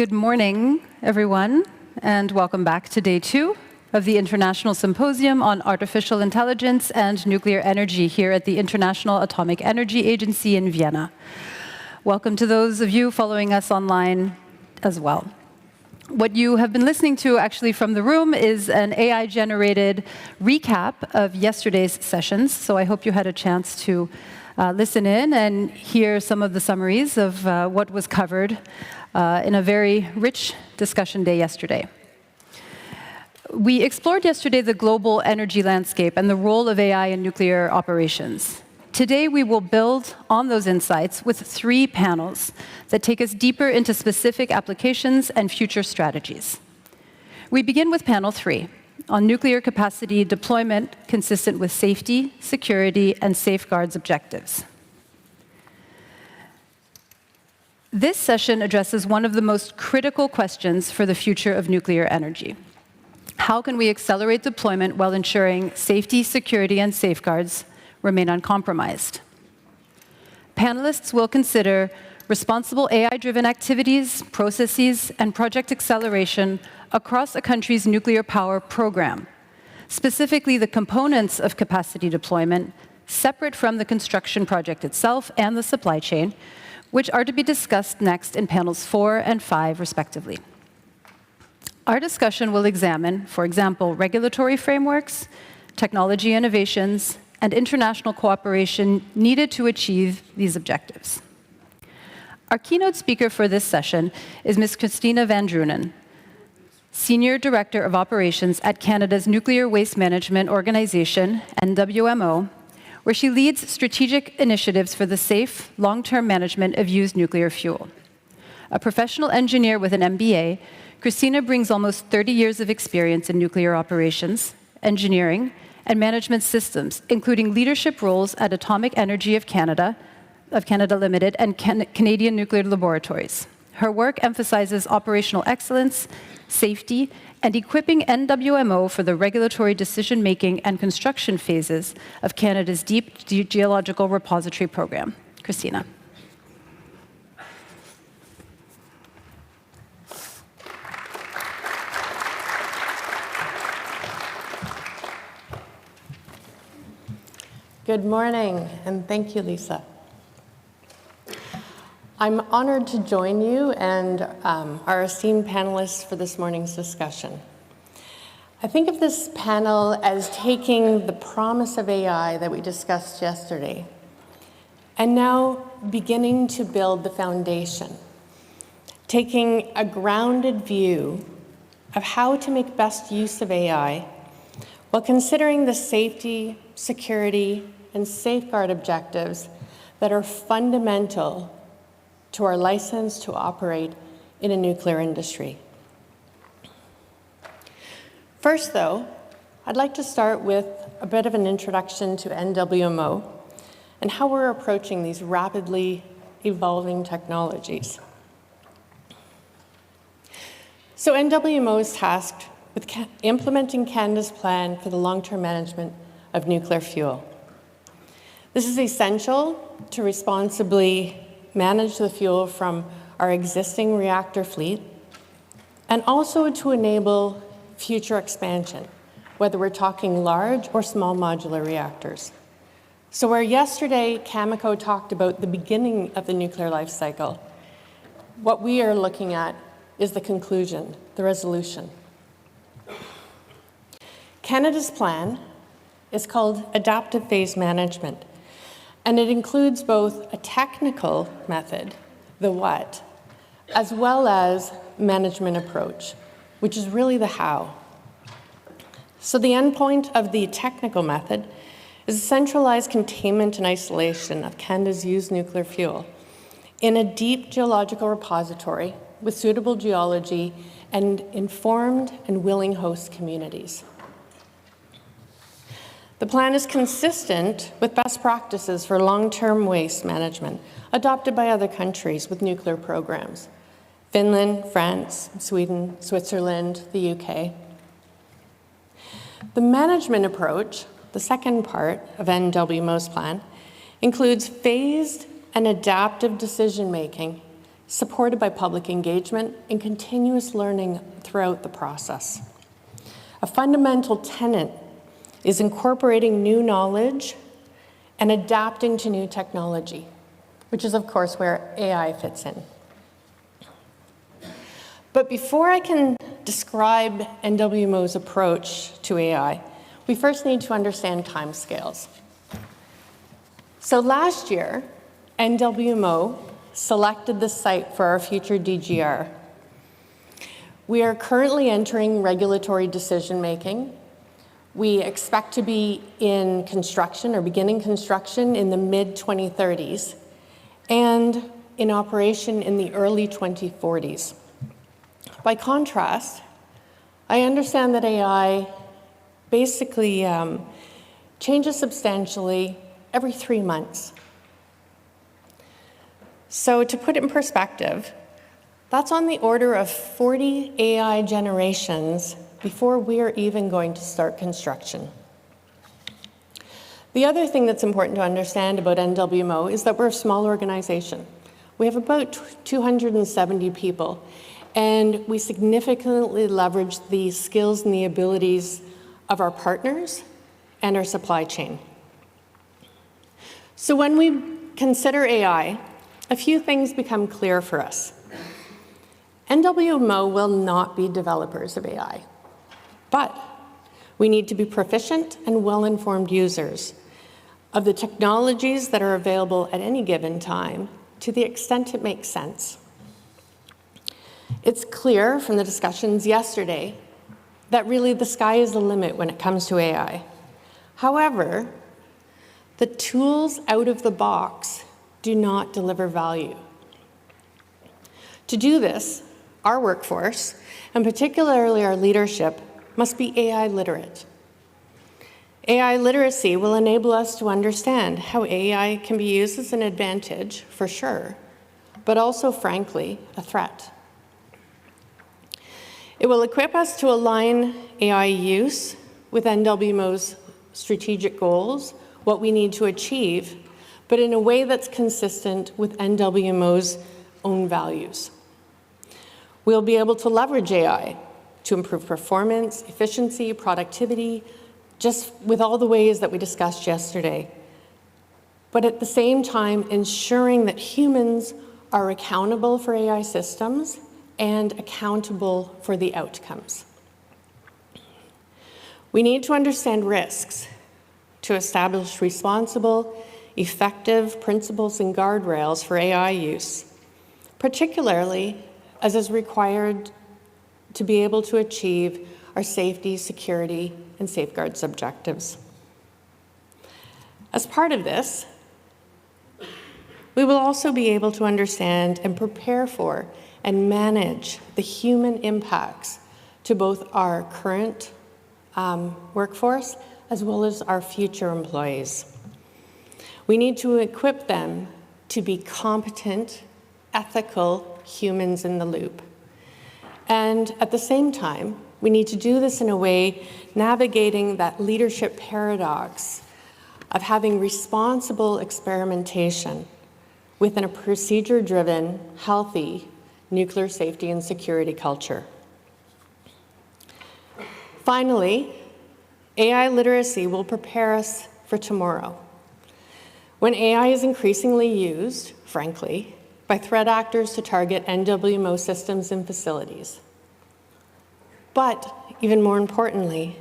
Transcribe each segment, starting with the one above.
Good morning, everyone, and welcome back to day 2 of the International Symposium on Artificial Intelligence and Nuclear Energy here at the International Atomic Energy Agency in Vienna. Welcome to those of you following us online as well. What you have been listening to actually from the room is an AI-generated recap of yesterday's sessions, so I hope you had a chance to listen in and hear some of the summaries of what was covered in a very rich discussion day yesterday. We explored yesterday the global energy landscape and the role of AI in nuclear operations. Today, we will build on those insights with 3 panels that take us deeper into specific applications and future strategies. We begin with panel 3 on nuclear capacity deployment consistent with safety, security, and safeguards objectives. This session addresses one of the most critical questions for the future of nuclear energy. How can we accelerate deployment while ensuring safety, security, and safeguards remain uncompromised? Panelists will consider responsible AI-driven activities, processes, and project acceleration across a country's nuclear power program, specifically the components of capacity deployment separate from the construction project itself and the supply chain, which are to be discussed next in panels 4 and 5, respectively. Our discussion will examine, for example, regulatory frameworks, technology innovations, and international cooperation needed to achieve these objectives. Our keynote speaker for this session is Ms. Christina van Drunen, Senior Director of Operations at Canada's Nuclear Waste Management Organization, NWMO, where she leads strategic initiatives for the safe, long-term management of used nuclear fuel. A professional engineer with an MBA, Christina brings almost 30 years of experience in nuclear operations, engineering, and management systems, including leadership roles at Atomic Energy of Canada Limited and Canadian Nuclear Laboratories. Her work emphasizes operational excellence, safety, and equipping NWMO for the regulatory decision-making and construction phases of Canada's Deep Geological Repository Program. Christina. Good morning, and thank you, Lisa. I'm honored to join you and our esteemed panelists for this morning's discussion. I think of this panel as taking the promise of AI that we discussed yesterday and now beginning to build the foundation, taking a grounded view of how to make best use of AI while considering the safety, security, and safeguard objectives that are fundamental to our license to operate in a nuclear industry. First, though, I'd like to start with a bit of an introduction to NWMO and how we're approaching these rapidly evolving technologies. So NWMO is tasked with implementing Canada's plan for the long-term management of nuclear fuel. This is essential to responsibly manage the fuel from our existing reactor fleet and also to enable future expansion, whether we're talking large or small modular reactors. So where yesterday Cameco talked about the beginning of the nuclear life cycle, what we are looking at is the conclusion, the resolution. Canada's plan is called Adaptive Phase Management, and it includes both a technical method, the what, as well as management approach, which is really the how. So the endpoint of the technical method is centralized containment and isolation of Canada's used nuclear fuel in a deep geological repository with suitable geology and informed and willing host communities. The plan is consistent with best practices for long-term waste management adopted by other countries with nuclear programs: Finland, France, Sweden, Switzerland, the UK. The management approach, the second part of NWMO's plan, includes phased and adaptive decision-making supported by public engagement and continuous learning throughout the process. A fundamental tenet is incorporating new knowledge and adapting to new technology, which is, of course, where AI fits in. But before I can describe NWMO's approach to AI, we first need to understand timescales. So last year, NWMO selected the site for our future DGR. We are currently entering regulatory decision-making. We expect to be in construction or beginning construction in the mid-2030s and in operation in the early 2040s. By contrast, I understand that AI basically changes substantially every 3 months. So to put it in perspective, that's on the order of 40 AI generations before we're even going to start construction. The other thing that's important to understand about NWMO is that we're a small organization. We have about 270 people, and we significantly leverage the skills and the abilities of our partners and our supply chain. So when we consider AI, a few things become clear for us. NWMO will not be developers of AI, but we need to be proficient and well-informed users of the technologies that are available at any given time to the extent it makes sense. It's clear from the discussions yesterday that really the sky is the limit when it comes to AI. However, the tools out of the box do not deliver value. To do this, our workforce, and particularly our leadership, must be AI literate. AI literacy will enable us to understand how AI can be used as an advantage, for sure, but also, frankly, a threat. It will equip us to align AI use with NWMO's strategic goals, what we need to achieve, but in a way that's consistent with NWMO's own values. We'll be able to leverage AI to improve performance, efficiency, productivity, just with all the ways that we discussed yesterday. But at the same time, ensuring that humans are accountable for AI systems and accountable for the outcomes. We need to understand risks to establish responsible, effective principles and guardrails for AI use, particularly as is required to be able to achieve our safety, security, and safeguards objectives. As part of this, we will also be able to understand and prepare for and manage the human impacts to both our current workforce as well as our future employees. We need to equip them to be competent, ethical humans in the loop. And at the same time, we need to do this in a way navigating that leadership paradox of having responsible experimentation within a procedure-driven, healthy nuclear safety and security culture. Finally, AI literacy will prepare us for tomorrow, when AI is increasingly used, frankly, by threat actors to target NWMO systems and facilities. But even more importantly,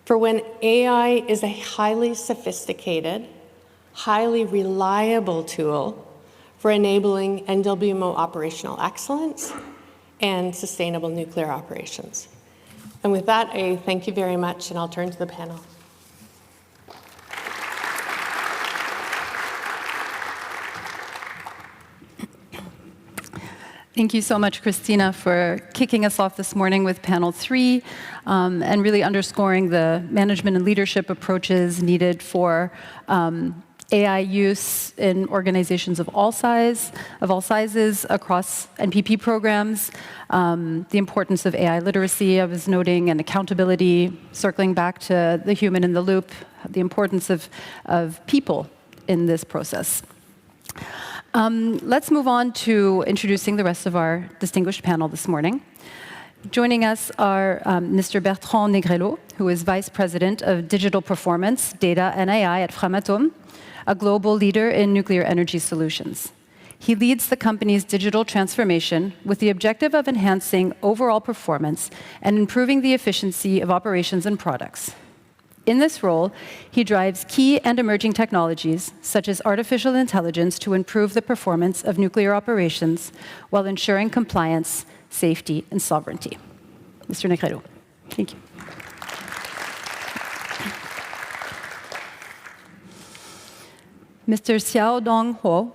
for when AI is a highly sophisticated, highly reliable tool for enabling NWMO operational excellence and sustainable nuclear operations. And with that, I thank you very much, and I'll turn to the panel. Thank you so much, Christina, for kicking us off this morning with panel 3 and really underscoring the management and leadership approaches needed for AI use in organizations of all sizes across NPP programs, the importance of AI literacy, I was noting, and accountability, circling back to the human in the loop, the importance of people in this process. Let's move on to introducing the rest of our distinguished panel this morning. Joining us are Mr. Bertrand Negrelot, who is Vice President of Digital Performance, Data and AI at Framatome, a global leader in nuclear energy solutions. He leads the company's digital transformation with the objective of enhancing overall performance and improving the efficiency of operations and products. In this role, he drives key and emerging technologies, such as artificial intelligence, to improve the performance of nuclear operations while ensuring compliance, safety, and sovereignty. Mr. Negrelot, thank you. Mr. Xiaodong Huo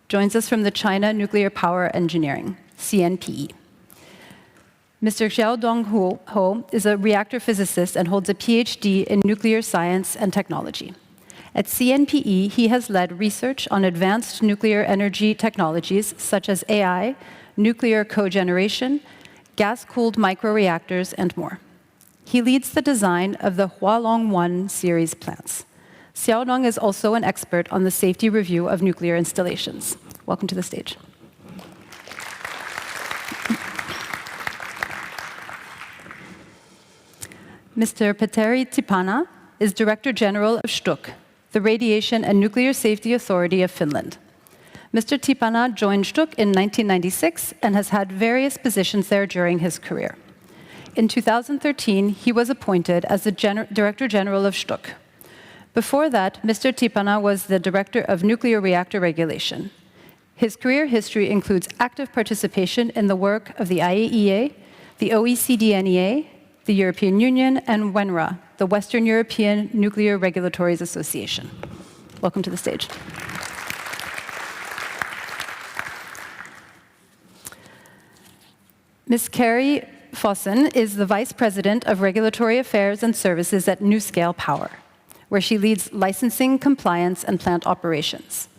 joins us from the China Nuclear Power Engineering, CNPE. Mr. Xiaodong Huo is a reactor physicist and holds a PhD in nuclear science and technology. At CNPE, he has led research on advanced nuclear energy technologies such as AI, nuclear cogeneration, gas-cooled microreactors, and more. He leads the design of the Hualong 1 series plants. Xiaodong is also an expert on the safety review of nuclear installations. Welcome to the stage. Mr. Petteri Tipana is Director General of STUK, the Radiation and Nuclear Safety Authority of Finland. Mr. Tipana joined STUK in 1996 and has had various positions there during his career. In 2013, he was appointed as the Director General of STUK. Before that, Mr. Tipana was the Director of Nuclear Reactor Regulation. His career history includes active participation in the work of the IAEA, the OECD-NEA, the European Union, and WENRA, the Western European Nuclear Regulatory Association. Welcome to the stage. Ms. Carrie Fossen is the Vice President of Regulatory Affairs and Services at NuScale Power, where she leads licensing, compliance, and plant operations.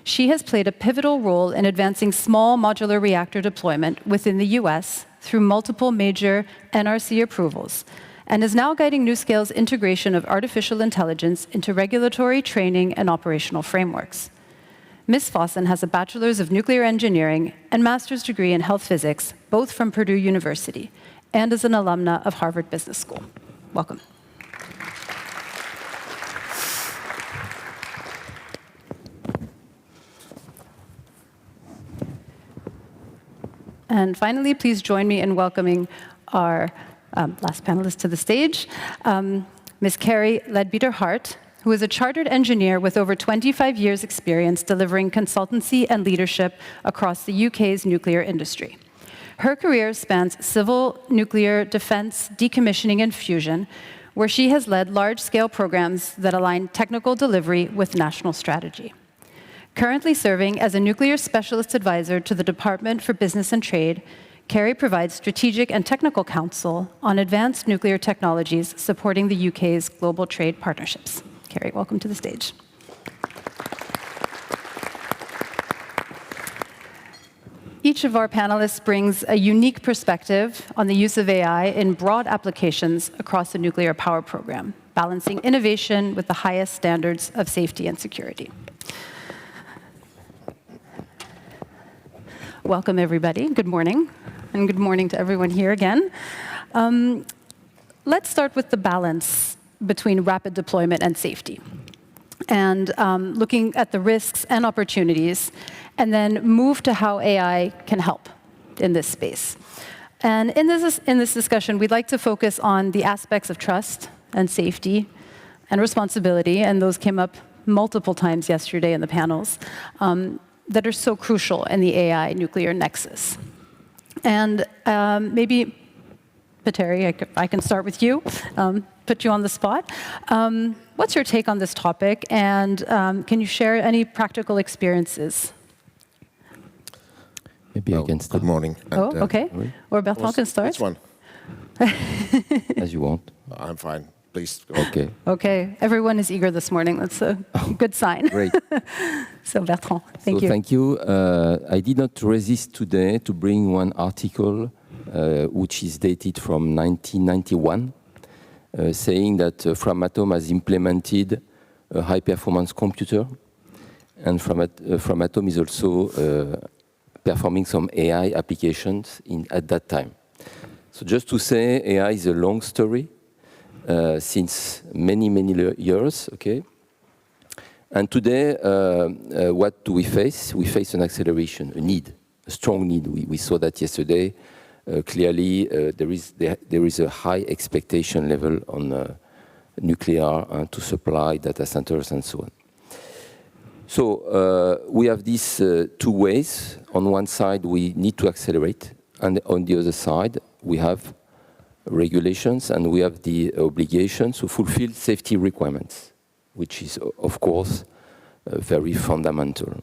She has played a pivotal role in advancing small modular reactor deployment within the US through multiple major NRC approvals, and is now guiding NuScale's integration of artificial intelligence into regulatory training and operational frameworks. Ms. Fossen has a Bachelor's of Nuclear Engineering and Master's degree in Health Physics, both from Purdue University, and is an alumna of Harvard Business School. Welcome. And finally, please join me in welcoming our last panelist to the stage, Ms. Carrie Leadbeater-Hart, who is a chartered engineer with over 25 years' experience delivering consultancy and leadership across the UK's nuclear industry. Her career spans civil, nuclear, defense, decommissioning, and fusion, where she has led large-scale programs that align technical delivery with national strategy. Currently serving as a nuclear specialist advisor to the Department for Business and Trade, Carrie provides strategic and technical counsel on advanced nuclear technologies supporting the UK's global trade partnerships. Carrie, welcome to the stage. Each of our panelists brings a unique perspective on the use of AI in broad applications across the nuclear power program, balancing innovation with the highest standards of safety and security. Welcome, everybody. Good morning, and good morning to everyone here again. Let's start with the balance between rapid deployment and safety, and looking at the risks and opportunities, and then move to how AI can help in this space. And in this discussion, we'd like to focus on the aspects of trust and safety and responsibility, and those came up multiple times yesterday in the panels, that are so crucial in the AI nuclear nexus. And maybe, Petteri, I can start with you, put you on the spot. What's your take on this topic, and can you share any practical experiences? Maybe I can start. Good morning. Oh, okay. Or Bertrand can start. Which one? As you want. I'm fine. Please go. Okay. Okay, everyone is eager this morning. That's a good sign. Great. So Bertrand, thank you. Thank you. I did not resist today to bring one article which is dated from 1991, saying that Framatome has implemented a high-performance computer and Framatome is also performing some AI applications at that time. So just to say, AI is a long story since many, many years, okay? And today, what do we face? We face an acceleration, a need, a strong need. We saw that yesterday. Clearly, there is a high expectation level on nuclear to supply data centers and so on. So we have these two ways. On one side, we need to accelerate, and on the other side, we have regulations and we have the obligation to fulfill safety requirements, which is, of course, very fundamental.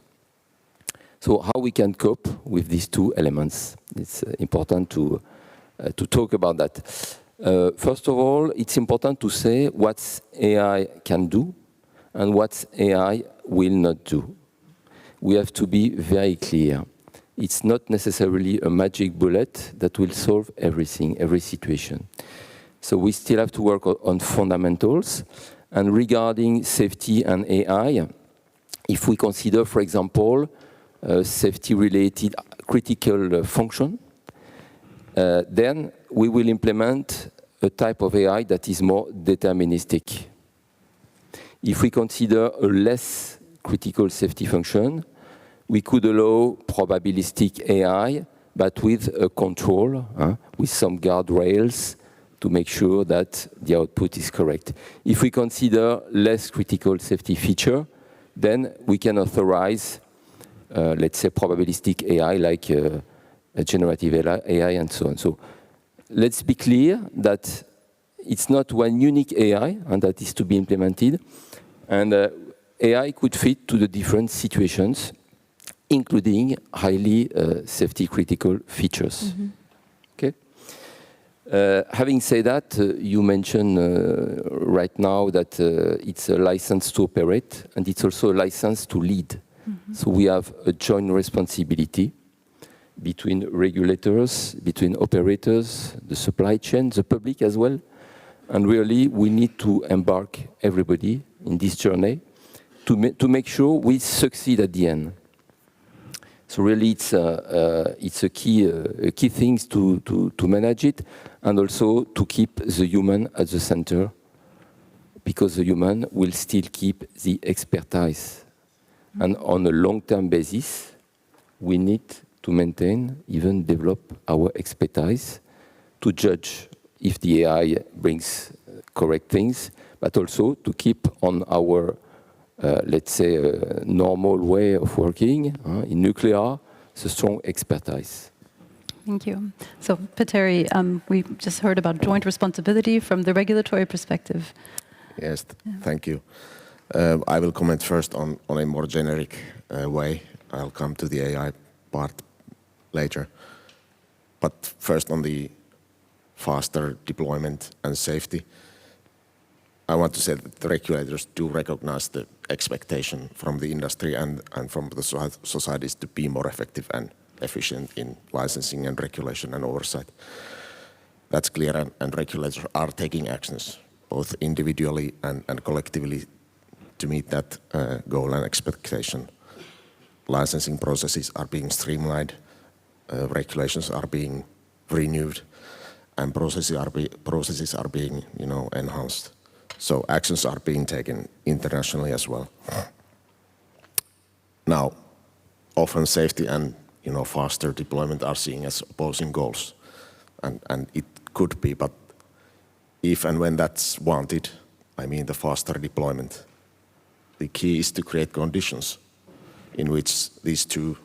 So how we can cope with these two elements? It's important to talk about that. First of all, it's important to say what AI can do and what AI will not do. We have to be very clear. It's not necessarily a magic bullet that will solve everything, every situation. So we still have to work on fundamentals. And regarding safety and AI, if we consider, for example, safety-related critical function, then we will implement a type of AI that is more deterministic. If we consider a less critical safety function, we could allow probabilistic AI, but with a control, with some guardrails to make sure that the output is correct. If we consider less critical safety feature, then we can authorize, let's say, probabilistic AI, like a generative AI and so on. So let's be clear that it's not one unique AI, and that is to be implemented. And AI could fit to the different situations, including highly safety-critical features. Mm-hmm. Okay. Having said that, you mentioned right now that it's a license to operate, and it's also a license to lead. Mm-hmm. So we have a joint responsibility between regulators, between operators, the supply chain, the public as well. And really, we need to embark everybody in this journey to make sure we succeed at the end. So really, it's a key things to manage it, and also to keep the human at the center, because the human will still keep the expertise. And on a long-term basis, we need to maintain, even develop our expertise to judge if the AI brings correct things, but also to keep on our let's say, a normal way of working in nuclear, it's a strong expertise. Thank you. So, Petteri, we just heard about joint responsibility from the regulatory perspective. Yes, thank you. I will comment first on a more generic way. I'll come to the AI part later. But first on the faster deployment and safety. I want to say that the regulators do recognize the expectation from the industry and from the societies to be more effective and efficient in licensing and regulation and oversight. That's clear, and regulators are taking actions, both individually and collectively, to meet that goal and expectation. Licensing processes are being streamlined, regulations are being renewed, and processes are being, enhanced. So actions are being taken internationally as well. Now, often safety and faster deployment are seen as opposing goals, and it could be, but if and when that's wanted, I mean the faster deployment, the key is to create conditions in which these two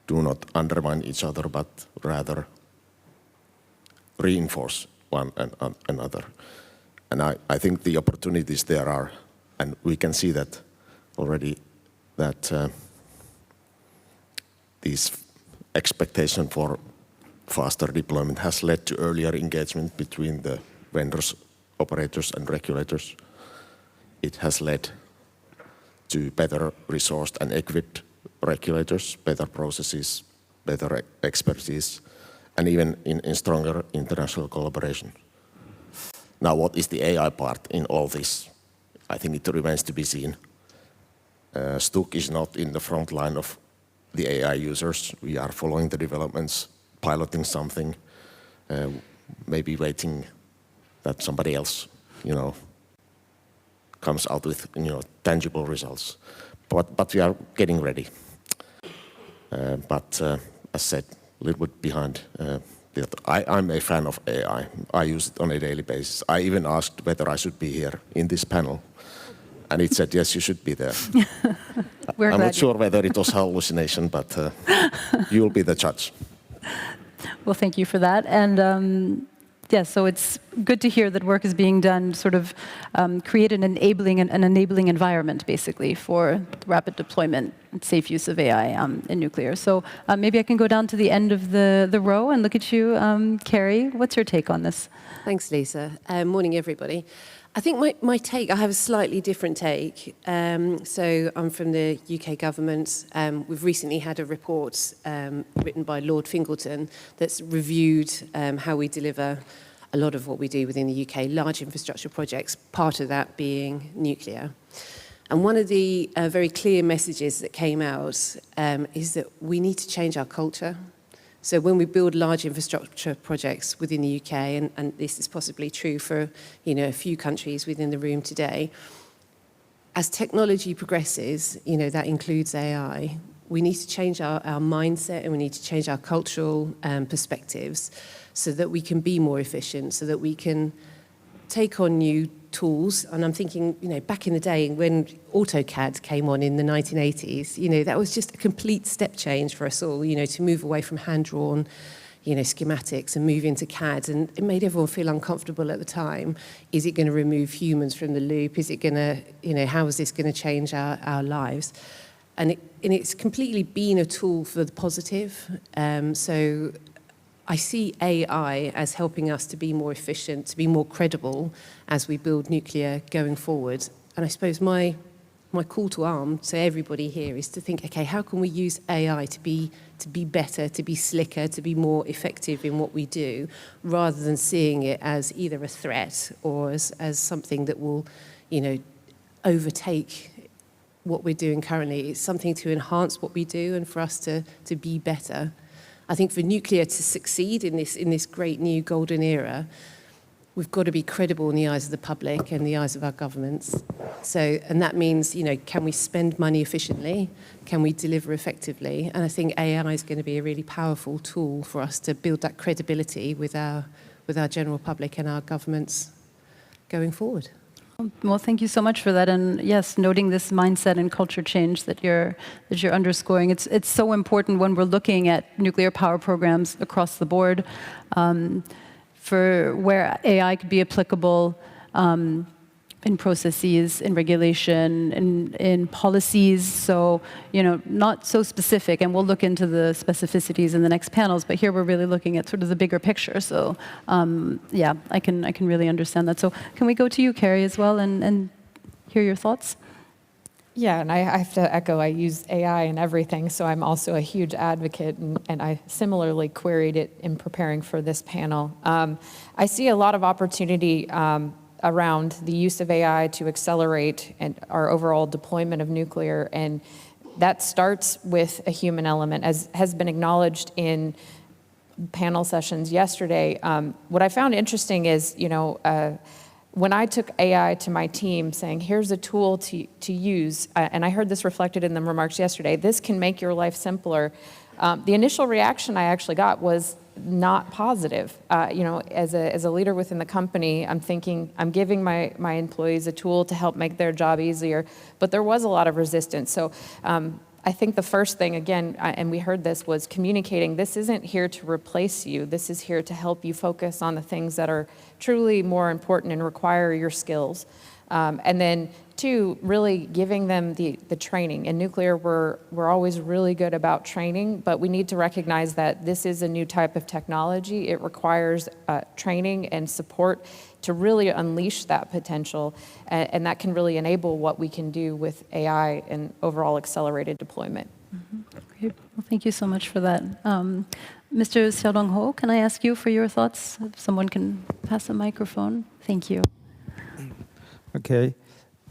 do not undermine each other, but rather reinforce one another. And I think the opportunities there are, and we can see that already, that this expectation for faster deployment has led to earlier engagement between the vendors, operators, and regulators. It has led to better resourced and equipped regulators, better processes, better expertise, and even in stronger international collaboration. Now, what is the AI part in all this? I think it remains to be seen. Stuk is not in the front line of the AI users. We are following the developments, piloting something, maybe waiting that somebody else, comes out with, tangible results. But we are getting ready. But as said, a little bit behind. I'm a fan of AI. I use it on a daily basis. I even asked whether I should be here in this panel. And it said, yes, you should be there. I'm not sure whether it was hallucination, but you'll be the judge. Well, thank you for that. And yeah, so it's good to hear that work is being done, sort of create an enabling environment, basically, for rapid deployment and safe use of AI in nuclear. So maybe I can go down to the end of the row and look at you, Carrie. What's your take on this? Thanks, Lisa. Morning, everybody. I think my take, I have a slightly different take. So I'm from the UK government. We've recently had a report written by Lord Fingleton that's reviewed how we deliver a lot of what we do within the UK, large infrastructure projects, part of that being nuclear. And one of the very clear messages that came out is that we need to change our culture. So when we build large infrastructure projects within the UK, and this is possibly true for a few countries within the room today, as technology progresses, that includes AI, we need to change our mindset and we need to change our cultural perspectives so that we can be more efficient, so that we can take on new tools. And I'm thinking, back in the day when AutoCAD came on in the 1980s, that was just a complete step change for us all, to move away from hand-drawn, schematics and move into CAD. And it made everyone feel uncomfortable at the time. Is it going to remove humans from the loop? Is it going to, how is this going to change our lives? And it's completely been a tool for the positive. So I see AI as helping us to be more efficient, to be more credible as we build nuclear going forward. And I suppose my call to arms to everybody here is to think, okay, how can we use AI to be better, to be slicker, to be more effective in what we do, rather than seeing it as either a threat or as something that will, overtake what we're doing currently. It's something to enhance what we do and for us to be better. I think for nuclear to succeed in this great new golden era, we've got to be credible in the eyes of the public and the eyes of our governments. And that means, can we spend money efficiently? Can we deliver effectively? And I think AI is going to be a really powerful tool for us to build that credibility with our general public and our governments going forward. Well, thank you so much for that. And yes, noting this mindset and culture change that you're underscoring, it's so important when we're looking at nuclear power programs across the board, for where AI could be applicable in processes, in regulation, in policies. So, not so specific, and we'll look into the specificities in the next panels, but here we're really looking at sort of the bigger picture. So, yeah, I can really understand that. So can we go to you, Carrie, as well, and hear your thoughts? Yeah, and I have to echo, I use AI in everything, so I'm also a huge advocate, and I similarly queried it in preparing for this panel. I see a lot of opportunity around the use of AI to accelerate our overall deployment of nuclear, and that starts with a human element, as has been acknowledged in panel sessions yesterday. What I found interesting is, when I took AI to my team saying, here's a tool to use, and I heard this reflected in the remarks yesterday, this can make your life simpler. The initial reaction I actually got was not positive. As a leader within the company, I'm thinking I'm giving my employees a tool to help make their job easier, but there was a lot of resistance. So I think the first thing, again, and we heard this, was communicating, this isn't here to replace you, this is here to help you focus on the things that are truly more important and require your skills. And then two, really giving them the training. In nuclear, we're always really good about training, but we need to recognize that this is a new type of technology. It requires training and support to really unleash that potential, and that can really enable what we can do with AI and overall accelerated deployment. Mm-hmm. Great. Well, thank you so much for that. Mr. Xiaodong Ho, can I ask you for your thoughts? If someone can pass a microphone. Thank you. Okay.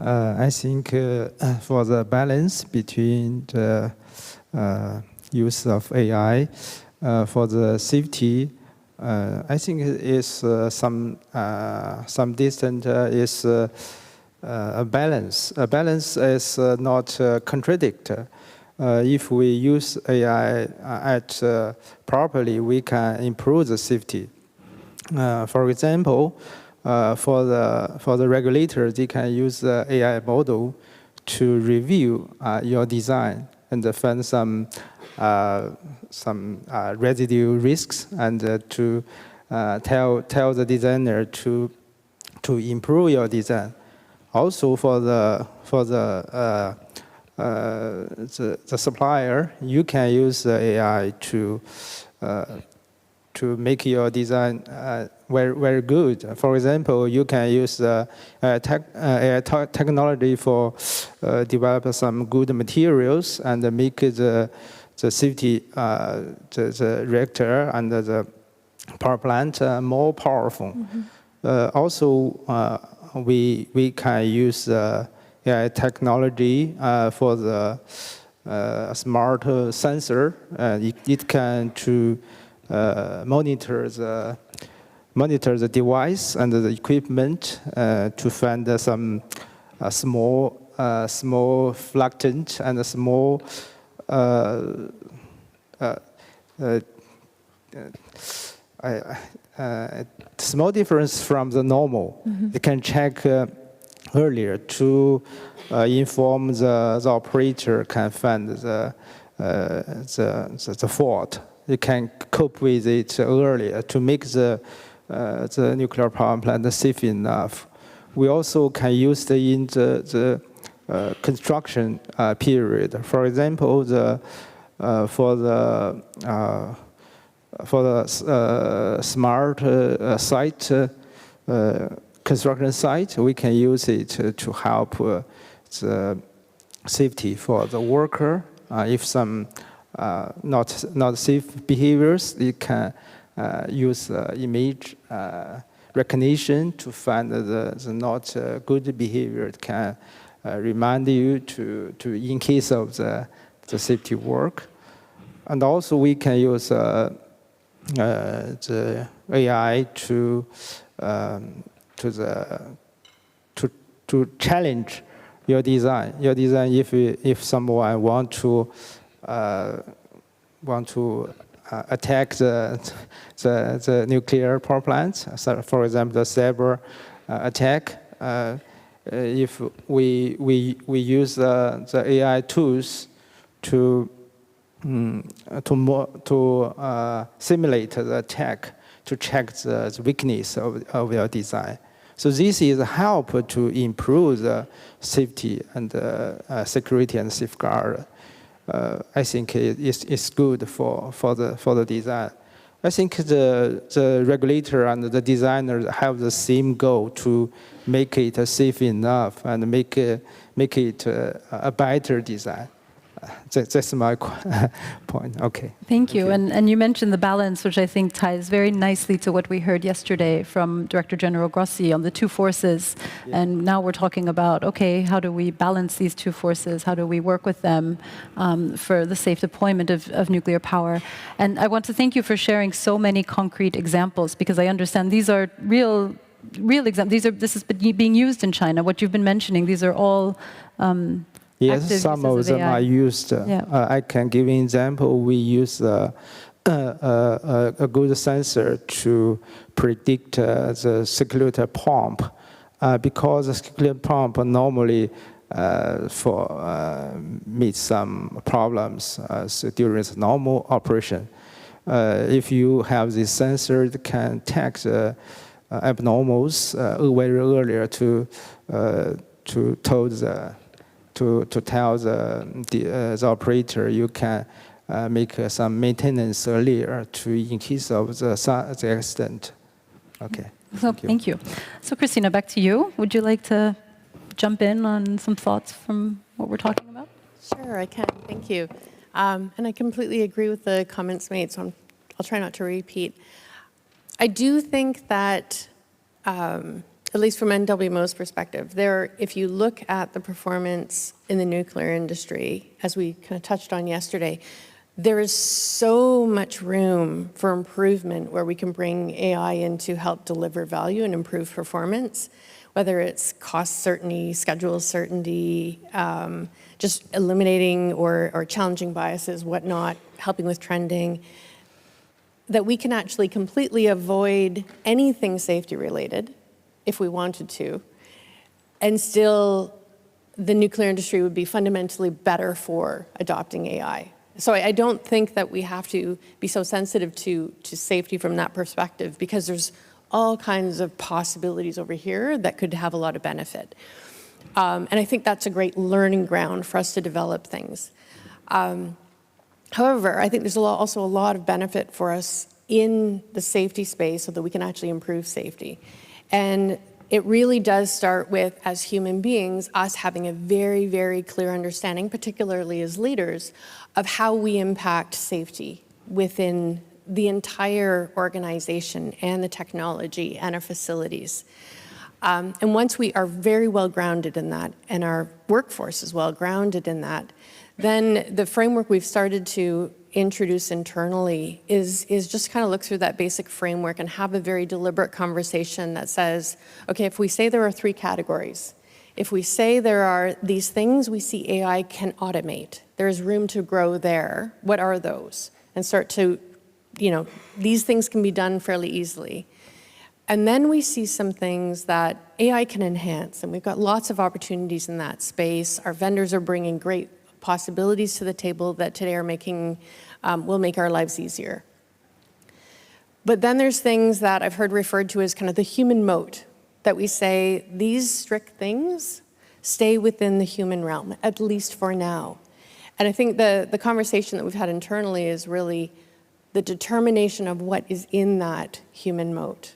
I think for the balance between the use of AI for the safety, I think is some distance is a balance. A balance is not contradict. If we use AI properly, we can improve the safety. For example, for the regulator, they can use the AI model to review your design and find some residual risks and to tell the designer to improve your design. Also, for the supplier, you can use the AI to make your design very good. For example, you can use AI technology for develop some good materials and make the safety, the reactor and the power plant more powerful. Also, we can use AI technology for the smart sensor. It can to monitor the device and the equipment to find some small fluctuant and small small difference from the normal. They can check earlier to inform the operator can find the fault. They can cope with it earlier to make the nuclear power plant safe enough. We also can use it in the construction period. For example, for the smart site construction site, we can use it to help the safety for the worker. If some not safe behaviors, you can use image recognition to find the not good behavior. It can remind you to in case of the safety work. And also we can use the AI to challenge your design. Your design, if someone want to attack the nuclear power plants, so for example, the cyber attack. If we use the AI tools to simulate the attack, to check the weakness of your design. So this is a help to improve the safety and security and safeguard. I think it's good for the design. I think the regulator and the designer have the same goal to make it safe enough and make it a better design. That's my point. Okay. Thank you. And you mentioned the balance, which I think ties very nicely to what we heard yesterday from Director General Grossi on the two forces. Yeah. And now we're talking about, okay, how do we balance these two forces? How do we work with them for the safe deployment of nuclear power? And I want to thank you for sharing so many concrete examples, because I understand these are real examples. This is being used in China. What you've been mentioning, these are all yes, some of them are used. Yeah. I can give an example. We use a good sensor to predict the circulator pump, because the circulator pump normally meet some problems during its normal operation. If you have this sensor, it can detect abnormals very earlier to tell the operator you can make some maintenance earlier in case of the accident. Okay. So, thank you. So, Christina, back to you. Would you like to jump in on some thoughts from what we're talking about? Sure, I can. Thank you. And I completely agree with the comments made, so I'll try not to repeat. I do think that at least from NWMO's perspective, if you look at the performance in the nuclear industry, as we kind of touched on yesterday, there is so much room for improvement where we can bring AI in to help deliver value and improve performance, whether it's cost certainty, schedule certainty, just eliminating or challenging biases, whatnot, helping with trending, that we can actually completely avoid anything safety related if we wanted to, and still the nuclear industry would be fundamentally better for adopting AI. So I don't think that we have to be so sensitive to safety from that perspective, because there's all kinds of possibilities over here that could have a lot of benefit. And I think that's a great learning ground for us to develop things. However, I think there's also a lot of benefit for us in the safety space so that we can actually improve safety. And it really does start with, as human beings, us having a very, very clear understanding, particularly as leaders, of how we impact safety within the entire organization and the technology and our facilities. And once we are very well grounded in that, and our workforce is well grounded in that, then the framework we've started to introduce internally is just kind of look through that basic framework and have a very deliberate conversation that says, okay, if we say there are 3 categories, if we say there are these things we see AI can automate, there's room to grow there, what are those? And start to, these things can be done fairly easily. And then we see some things that AI can enhance, and we've got lots of opportunities in that space. Our vendors are bringing great possibilities to the table that today are will make our lives easier. But then there's things that I've heard referred to as kind of the human moat, that we say these strict things stay within the human realm, at least for now. And I think the conversation that we've had internally is really the determination of what is in that human moat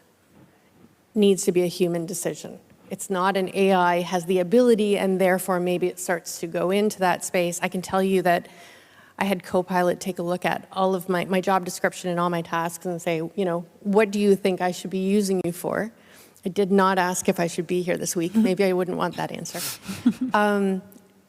needs to be a human decision. It's not an AI has the ability and therefore maybe it starts to go into that space. I can tell you that I had Copilot take a look at all of my job description and all my tasks and say, what do you think I should be using you for? I did not ask if I should be here this week. Maybe I wouldn't want that answer.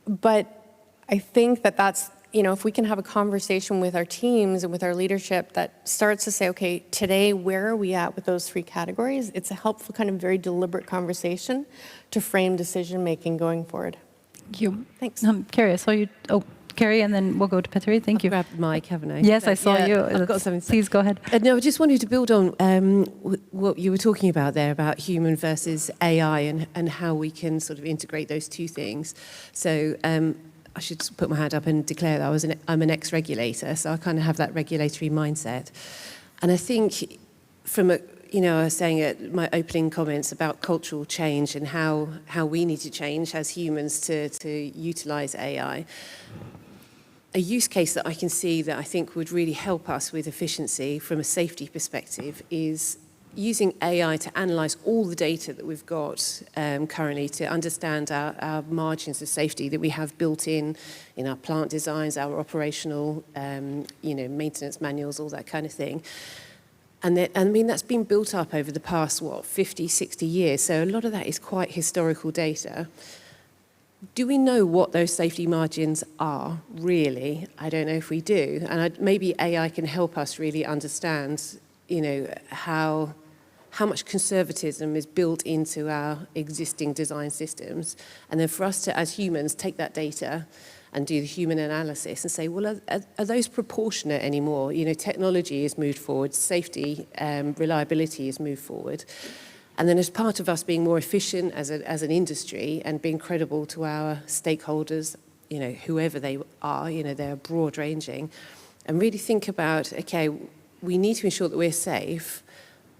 But I think that's, if we can have a conversation with our teams and with our leadership that starts to say, okay, today, where are we at with those 3 categories? It's a helpful kind of very deliberate conversation to frame decision-making going forward. Thank you. Thanks. Carrie, I saw you. Oh, Carrie, and then we'll go to Petteri. Thank you. Grab the mic, haven't I? Yes, I saw you. I've got something. Please go ahead. No, I just wanted to build on what you were talking about there about human versus AI and how we can sort of integrate those 2 things. So I should put my hand up and declare that I'm an ex-regulator, so I kind of have that regulatory mindset. And I think from I was saying at my opening comments about cultural change and how we need to change as humans to utilize AI. A use case that I can see that I think would really help us with efficiency from a safety perspective is using AI to analyze all the data that we've got currently to understand our margins of safety that we have built in our plant designs, our operational, maintenance manuals, all that kind of thing. And that's been built up over the past, 50, 60 years. So a lot of that is quite historical data. Do we know what those safety margins are, really? I don't know if we do. And maybe AI can help us really understand, how much conservatism is built into our existing design systems. And then for us to, as humans, take that data and do the human analysis and say, well, are those proportionate anymore? Technology has moved forward, safety, reliability has moved forward. And then as part of us being more efficient as an industry and being credible to our stakeholders, whoever they are, they're broad ranging, and really think about, okay, we need to ensure that we're safe,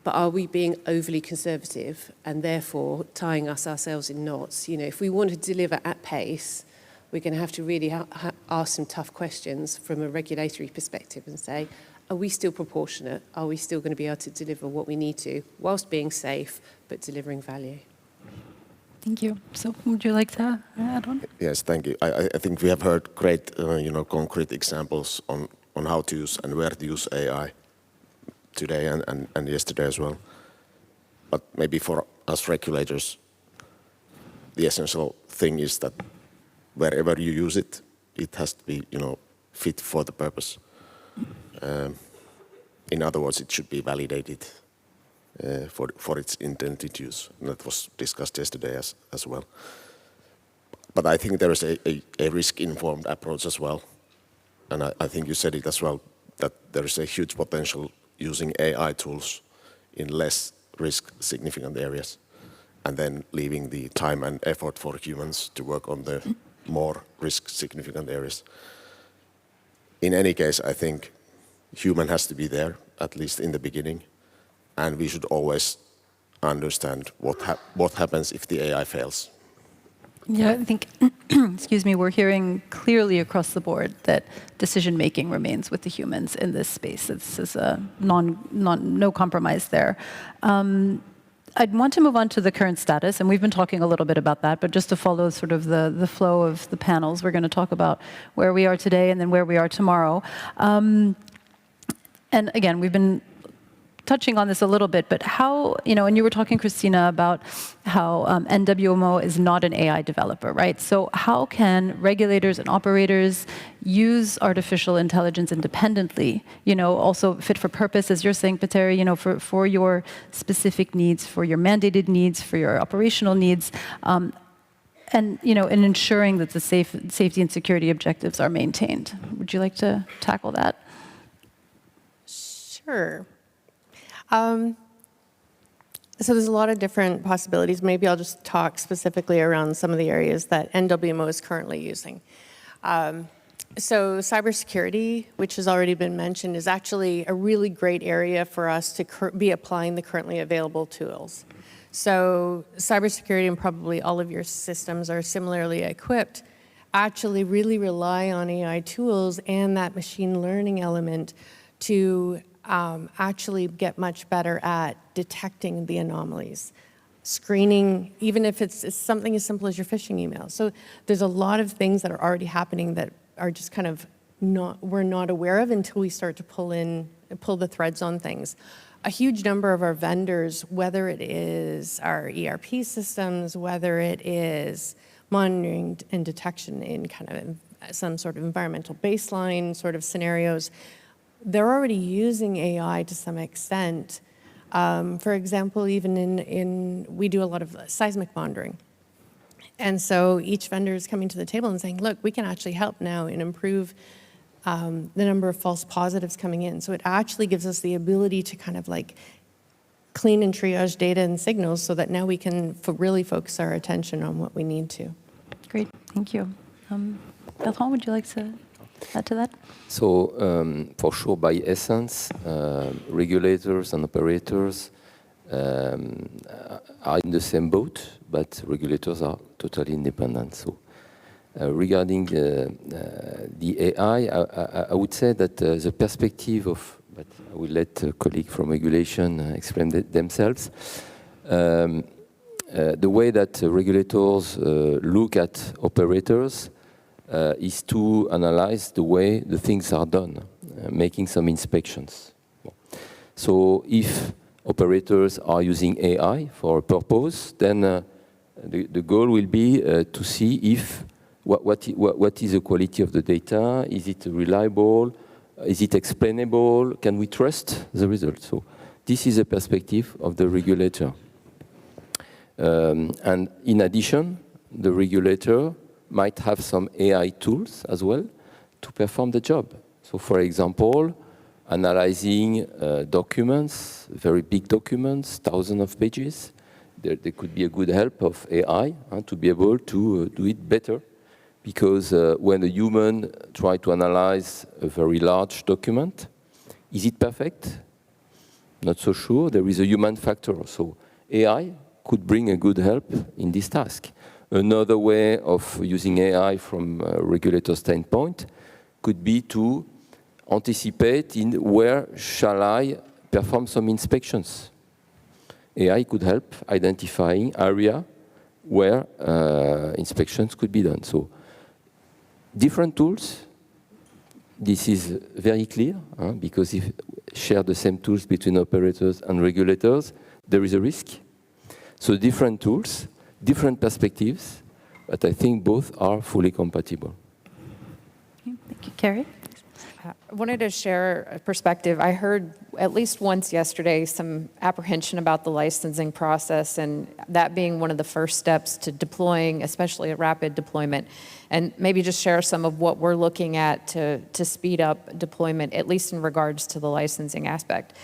but are we being overly conservative and therefore tying ourselves in knots? If we want to deliver at pace, we're going to have to really ask some tough questions from a regulatory perspective and say, are we still proportionate? Are we still going to be able to deliver what we need to whilst being safe but delivering value? Thank you. So would you like to add on? Yes, thank you. I think we have heard great, concrete examples on how to use and where to use AI today and yesterday as well. But maybe for us regulators, the essential thing is that wherever you use it, it has to be, fit for the purpose. In other words, it should be validated for its intended use. And that was discussed yesterday as well. But I think there is a risk-informed approach as well. And I think you said it as well, that there is a huge potential using AI tools in less risk-significant areas, and then leaving the time and effort for humans to work on the more risk-significant areas. In any case, I think human has to be there, at least in the beginning, and we should always understand what happens if the AI fails. Yeah, I think, excuse me, we're hearing clearly across the board that decision-making remains with the humans in this space. This is no compromise there. I'd want to move on to the current status, and we've been talking a little bit about that, but just to follow sort of the flow of the panels, we're going to talk about where we are today and then where we are tomorrow. And again, we've been touching on this a little bit, but how, and you were talking, Christina, about how NWMO is not an AI developer, right? So how can regulators and operators use artificial intelligence independently, also fit for purpose, as you're saying, Petteri, for your specific needs, for your mandated needs, for your operational needs, and, in ensuring that the safety and security objectives are maintained. Would you like to tackle that? Sure. So there's a lot of different possibilities. Maybe I'll just talk specifically around some of the areas that NWMO is currently using. So cybersecurity, which has already been mentioned, is actually a really great area for us to be applying the currently available tools. So cybersecurity, and probably all of your systems are similarly equipped, actually really rely on AI tools and that machine learning element to actually get much better at detecting the anomalies, screening, even if it's something as simple as your phishing email. So there's a lot of things that are already happening that are just kind of we're not aware of until we start to pull the threads on things. A huge number of our vendors, whether it is our ERP systems, whether it is monitoring and detection in kind of some sort of environmental baseline sort of scenarios, they're already using AI to some extent. For example, even we do a lot of seismic monitoring. And so each vendor is coming to the table and saying, look, we can actually help now and improve the number of false positives coming in. So it actually gives us the ability to kind of like clean and triage data and signals so that now we can really focus our attention on what we need to. Great, thank you. Bertrand, would you like to add to that? So, for sure, by essence, regulators and operators are in the same boat, but regulators are totally independent. So, regarding the AI, I would say that the perspective of, but I will let a colleague from regulation explain themselves. The way that regulators look at operators is to analyze the way the things are done, making some inspections. So if operators are using AI for a purpose, then the goal will be to see if what is the quality of the data, is it reliable, is it explainable, can we trust the result? So this is a perspective of the regulator. And in addition, the regulator might have some AI tools as well to perform the job. So for example, analyzing documents, very big documents, thousands of pages, there could be a good help of AI to be able to do it better. Because when a human tries to analyze a very large document, is it perfect? Not so sure. There is a human factor. So AI could bring a good help in this task. Another way of using AI from a regulator standpoint could be to anticipate in where shall I perform some inspections. AI could help identifying area where inspections could be done. So different tools, this is very clear, because if share the same tools between operators and regulators, there is a risk So different tools, different perspectives, but I think both are fully compatible. Thank you. Carrie? I wanted to share a perspective. I heard at least once yesterday some apprehension about the licensing process, and that being one of the first steps to deploying, especially a rapid deployment, and maybe just share some of what we're looking at to speed up deployment, at least in regards to the licensing aspect.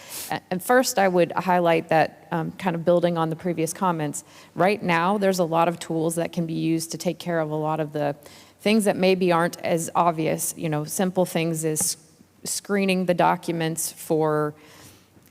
And first, I would highlight that, kind of building on the previous comments, right now there's a lot of tools that can be used to take care of a lot of the things that maybe aren't as obvious, simple things as screening the documents for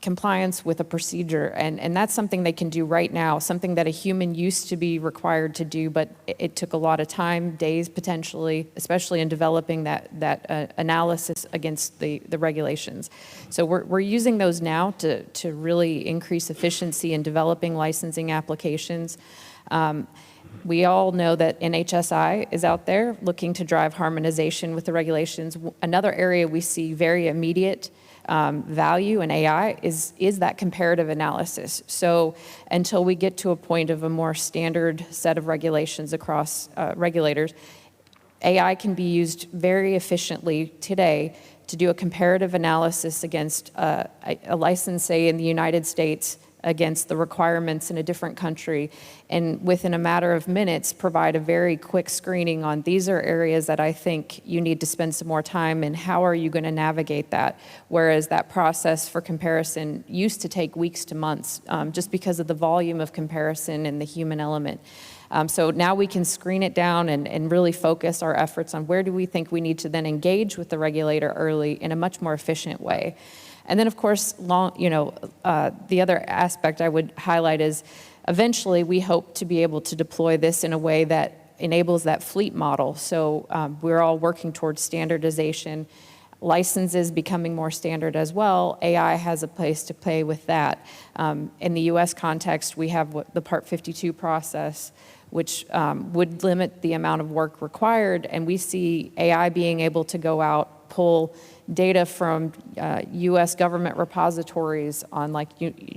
compliance with a procedure. And that's something they can do right now, something that a human used to be required to do, but it took a lot of time, days potentially, especially in developing that analysis against the regulations. So we're using those now to really increase efficiency in developing licensing applications. We all know that NHSI is out there looking to drive harmonization with the regulations. Another area we see very immediate value in AI is that comparative analysis. So until we get to a point of a more standard set of regulations across regulators, AI can be used very efficiently today to do a comparative analysis against a license, say, in the United States, against the requirements in a different country, and within a matter of minutes provide a very quick screening on these are areas that I think you need to spend some more time in, how are you going to navigate that, whereas that process for comparison used to take weeks to months, just because of the volume of comparison and the human element. So now we can screen it down and really focus our efforts on where do we think we need to then engage with the regulator early in a much more efficient way. And then, of course, the other aspect I would highlight is eventually we hope to be able to deploy this in a way that enables that fleet model. So we're all working towards standardization, licenses becoming more standard as well. AI has a place to play with that. In the US context, we have the Part 52 process, which would limit the amount of work required. And we see AI being able to go out, pull data from US government repositories on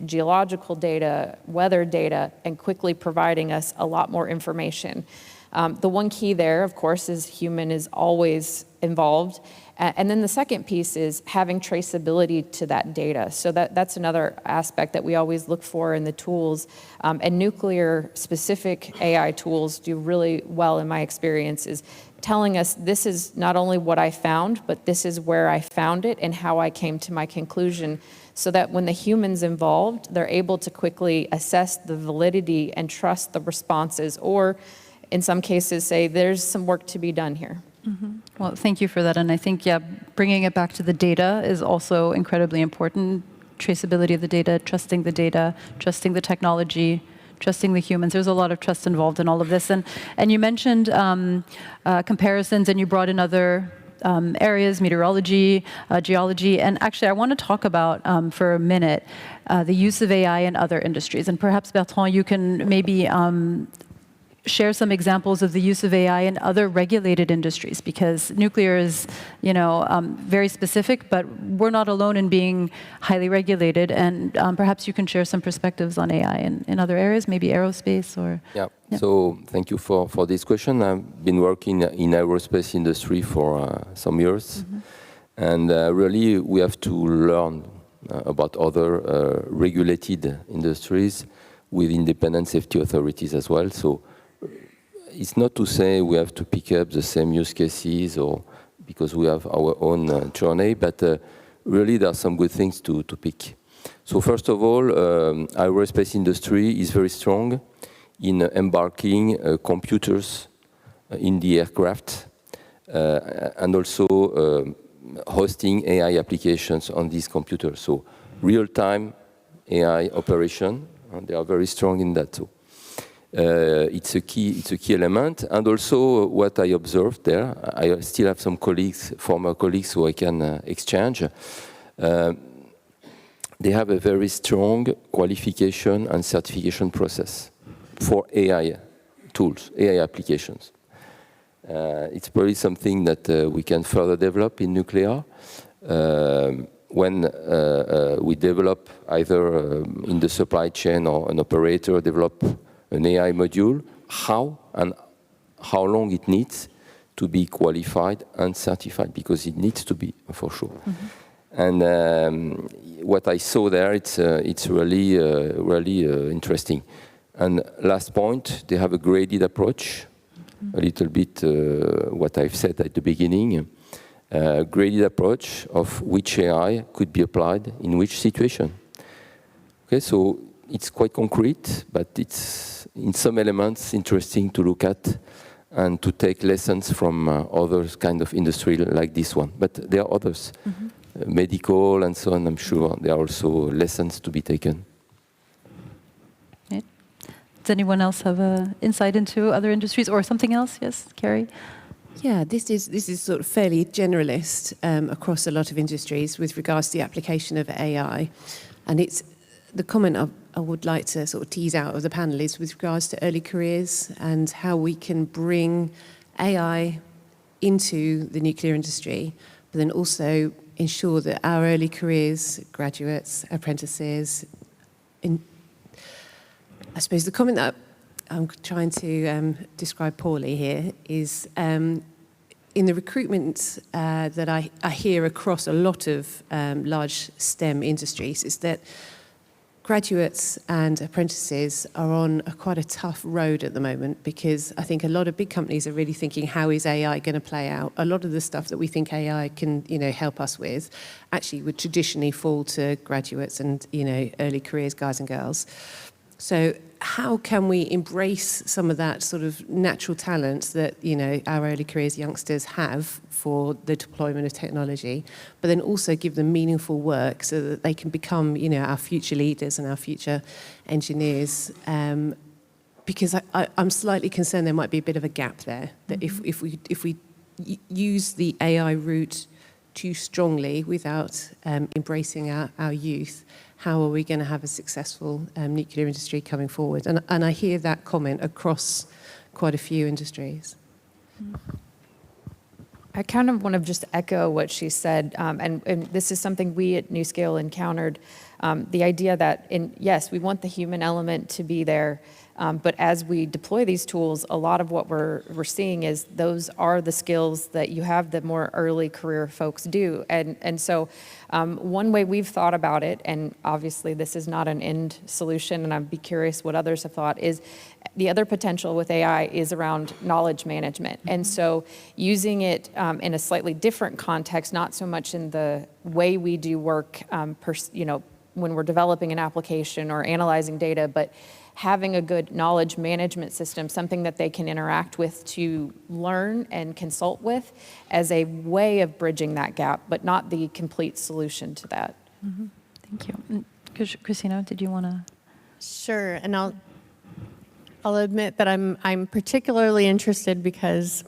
geological data, weather data, and quickly providing us a lot more information. The one key there, of course, is human is always involved. And then the second piece is having traceability to that data. So that's another aspect that we always look for in the tools. And nuclear-specific AI tools do really well, in my experience, is telling us this is not only what I found, but this is where I found it and how I came to my conclusion, so that when the human's involved, they're able to quickly assess the validity and trust the responses, or in some cases say, there's some work to be done here. Mm-hmm. Well, thank you for that. And I think, bringing it back to the data is also incredibly important. Traceability of the data, trusting the technology, trusting the humans. There's a lot of trust involved in all of this. And you mentioned comparisons, and you brought in other areas, meteorology, geology. And actually, I want to talk about, for a minute, the use of AI in other industries. And perhaps, Bertrand, you can maybe share some examples of the use of AI in other regulated industries, because nuclear is, very specific, but we're not alone in being highly regulated. And perhaps you can share some perspectives on AI in other areas, maybe aerospace or... Yeah. So thank you for this question. I've been working in aerospace industry for some years. Mm-hmm. And really, we have to learn about other regulated industries with independent safety authorities as well. So it's not to say we have to pick up the same use cases or because we have our own journey, but really there are some good things to pick. So first of all, aerospace industry is very strong in embarking computers in the aircraft and also hosting AI applications on these computers. So real-time AI operation, and they are very strong in that too. It's a key element, and also what I observed there, I still have some former colleagues who I can exchange. They have a very strong qualification and certification process for AI tools, AI applications. It's probably something that we can further develop in nuclear. when we develop either in the supply chain or an operator develop an AI module, how long it needs to be qualified and certified, because it needs to be, for sure. And what I saw there, it's really, really interesting. And last point, they have a graded approach, a little bit what I've said at the beginning, graded approach of which AI could be applied in which situation. Okay, so it's quite concrete, but it's in some elements interesting to look at and to take lessons from other kind of industry like this one. But there are others, medical and so on, I'm sure there are also lessons to be taken. Does anyone else have an insight into other industries or something else? Yes, Carrie? Yeah, this is sort of fairly generalist across a lot of industries with regards to the application of AI. And it's the comment I would like to sort of tease out of the panel is with regards to early careers and how we can bring AI into the nuclear industry, but then also ensure that our early careers, graduates, apprentices, I suppose the comment that I'm trying to describe poorly here is in the recruitment that I hear across a lot of large STEM industries is that graduates and apprentices are on quite a tough road at the moment, because I think a lot of big companies are really thinking, how is AI going to play out? A lot of the stuff that we think AI can, help us with actually would traditionally fall to graduates and, early careers guys and girls. So how can we embrace some of that sort of natural talents that, our early careers youngsters have for the deployment of technology, but then also give them meaningful work so that they can become, our future leaders and our future engineers? Because I'm slightly concerned there might be a bit of a gap there, that if we use the AI route too strongly without embracing our youth, how are we going to have a successful nuclear industry coming forward? And I hear that comment across quite a few industries. I kind of want to just echo what she said, and this is something we at NewScale encountered, the idea that, yes, we want the human element to be there, but as we deploy these tools, a lot of what we're seeing is those are the skills that you have the more early career folks do. And so one way we've thought about it, and obviously this is not an end solution, and I'd be curious what others have thought, is the other potential with AI is around knowledge management. And so using it in a slightly different context, not so much in the way we do work, when we're developing an application or analyzing data, but having a good knowledge management system, something that they can interact with to learn and consult with as a way of bridging that gap, but not the complete solution to that. Thank you. Christina, did you want to? Sure, and I'll admit that I'm particularly interested because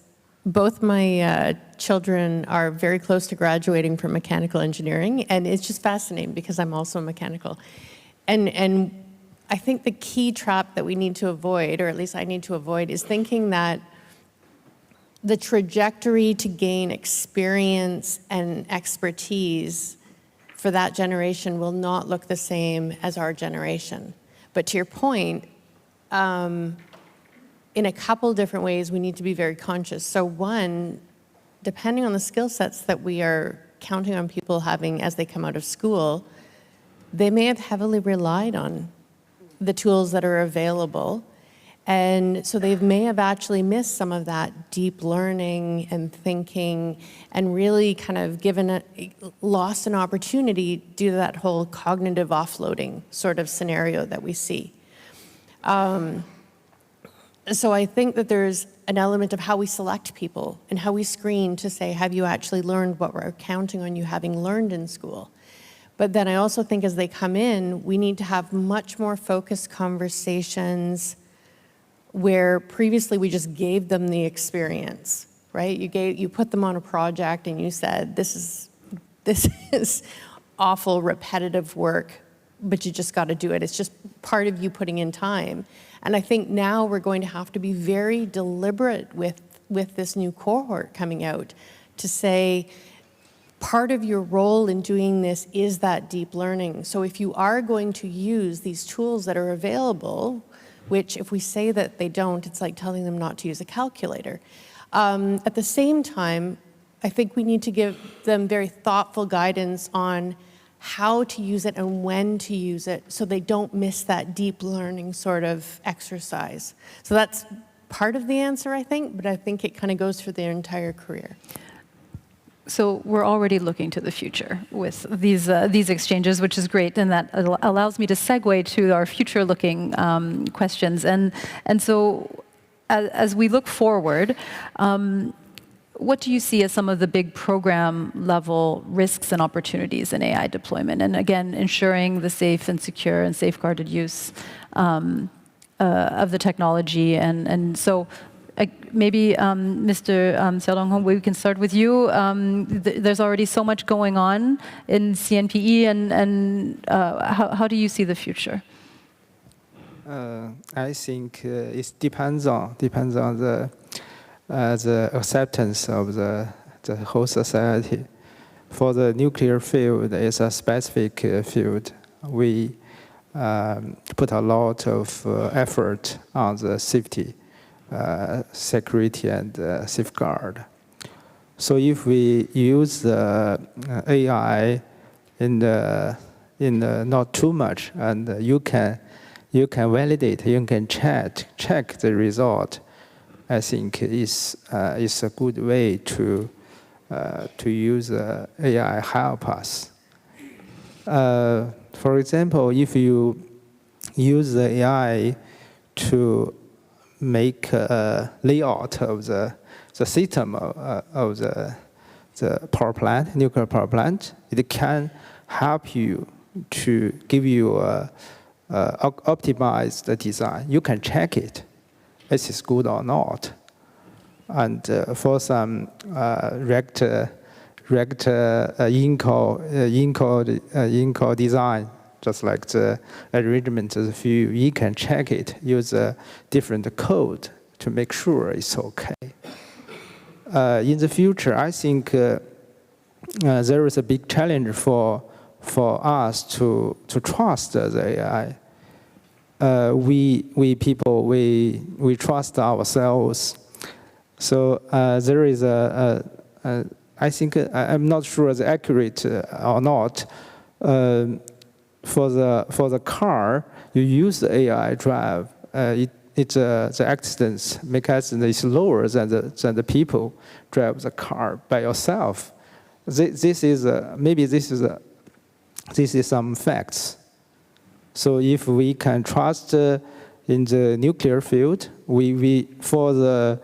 both my children are very close to graduating from mechanical engineering, and it's just fascinating because I'm also mechanical. And I think the key trap that we need to avoid, or at least I need to avoid, is thinking that the trajectory to gain experience and expertise for that generation will not look the same as our generation. But to your point, in a couple different ways, we need to be very conscious. So one, depending on the skill sets that we are counting on people having as they come out of school, they may have heavily relied on the tools that are available. And so they may have actually missed some of that deep learning and thinking and really kind of lost an opportunity due to that whole cognitive offloading sort of scenario that we see. So I think that there's an element of how we select people and how we screen to say, have you actually learned what we're counting on you having learned in school? But then I also think as they come in, we need to have much more focused conversations where previously we just gave them the experience, right? You put them on a project and you said, this is awful repetitive work, but you just got to do it. It's just part of you putting in time. And I think now we're going to have to be very deliberate with this new cohort coming out to say, part of your role in doing this is that deep learning. So if you are going to use these tools that are available, which if we say that they don't, it's like telling them not to use a calculator. At the same time, I think we need to give them very thoughtful guidance on how to use it and when to use it so they don't miss that deep learning sort of exercise. So that's part of the answer, I think, but I think it kind of goes for their entire career. So we're already looking to the future with these exchanges, which is great, and that allows me to segue to our future-looking questions. And so, as we look forward, what do you see as some of the big program-level risks and opportunities in AI deployment? And again, ensuring the safe and secure and safeguarded use of the technology. And so. Maybe, Mr. Xiaodong, we can start with you. There's already so much going on in CNPE, and how do you see the future? I think it depends on the acceptance of the whole society. For the nuclear field, it's a specific field. We put a lot of effort on the safety. Security and safeguard. So if we use AI in not too much, and you can validate, you can check the result, I think is a good way to use AI help us. For example, if you use the AI to make a layout of the system of the power plant, nuclear power plant, it can help you to give you optimize the design. You can check it, is it good or not. And for some reactor in-core design, just like the arrangement of the fuel, you can check it, use a different code to make sure it's okay. In the future, I think there is a big challenge for us to trust the AI. We people, we trust ourselves. So there is I think, I'm not sure it's accurate or not. For the car, you use the AI drive. The accidents mechanism is lower than the people drive the car by yourself. This is some facts. So if we can trust in the nuclear field, we for the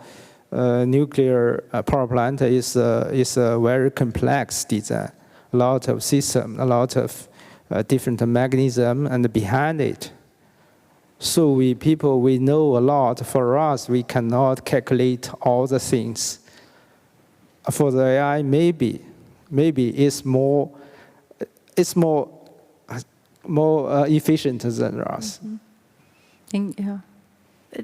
nuclear power plant is a very complex design, a lot of system, a lot of different mechanism and behind it. So we know a lot. For us, we cannot calculate all the things. For the AI, maybe it's more efficient than us. Mm-hmm. Yeah.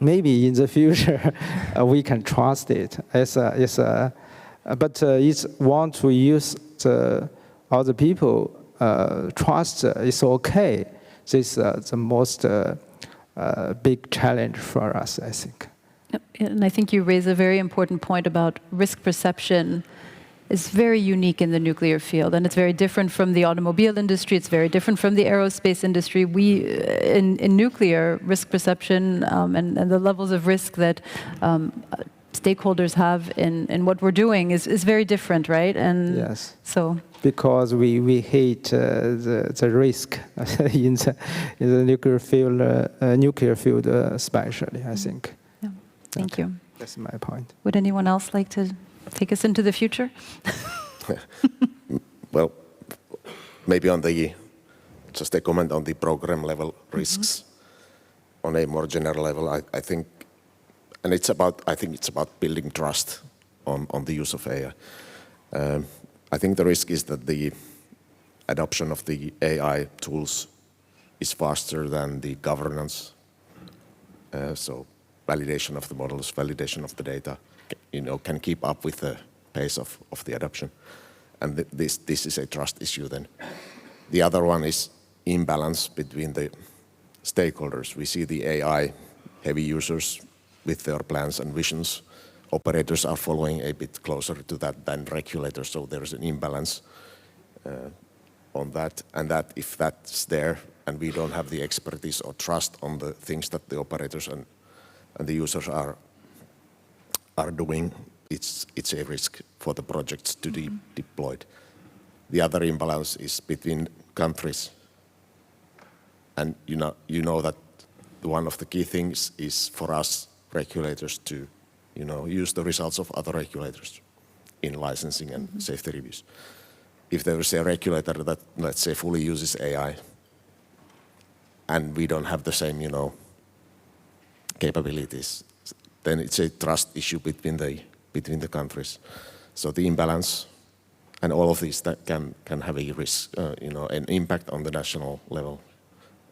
Maybe in the future we can trust it. But it's want to use the other people. Trust is okay. This is the most big challenge for us, I think. And I think you raise a very important point about risk perception is very unique in the nuclear field, and it's very different from the automobile industry. It's very different from the aerospace industry. In nuclear, risk perception and the levels of risk that stakeholders have in what we're doing is very different, right? And yes. So because we hate the risk in the nuclear field especially, I think. Yeah. Thank you. That's my point. Would anyone else like to take us into the future? Well, maybe just a comment on the program level risks on a more general level. I think, and I think it's about building trust on the use of AI. I think the risk is that the adoption of the AI tools is faster than the governance. So validation of the models, validation of the data, can keep up with the pace of the adoption. And this is a trust issue then. The other one is imbalance between the stakeholders. We see the AI heavy users with their plans and visions. Operators are following a bit closer to that than regulators, so there's an imbalance on that. And that if that's there and we don't have the expertise or trust on the things that the operators and the users are doing, it's a risk for the projects to be deployed. The other imbalance is between countries. And you know that one of the key things is for us regulators to use the results of other regulators in licensing and safety reviews. If there is a regulator that, let's say, fully uses AI, and we don't have the same, capabilities, then it's a trust issue between the countries. So the imbalance and all of these that can have a risk, an impact on the national level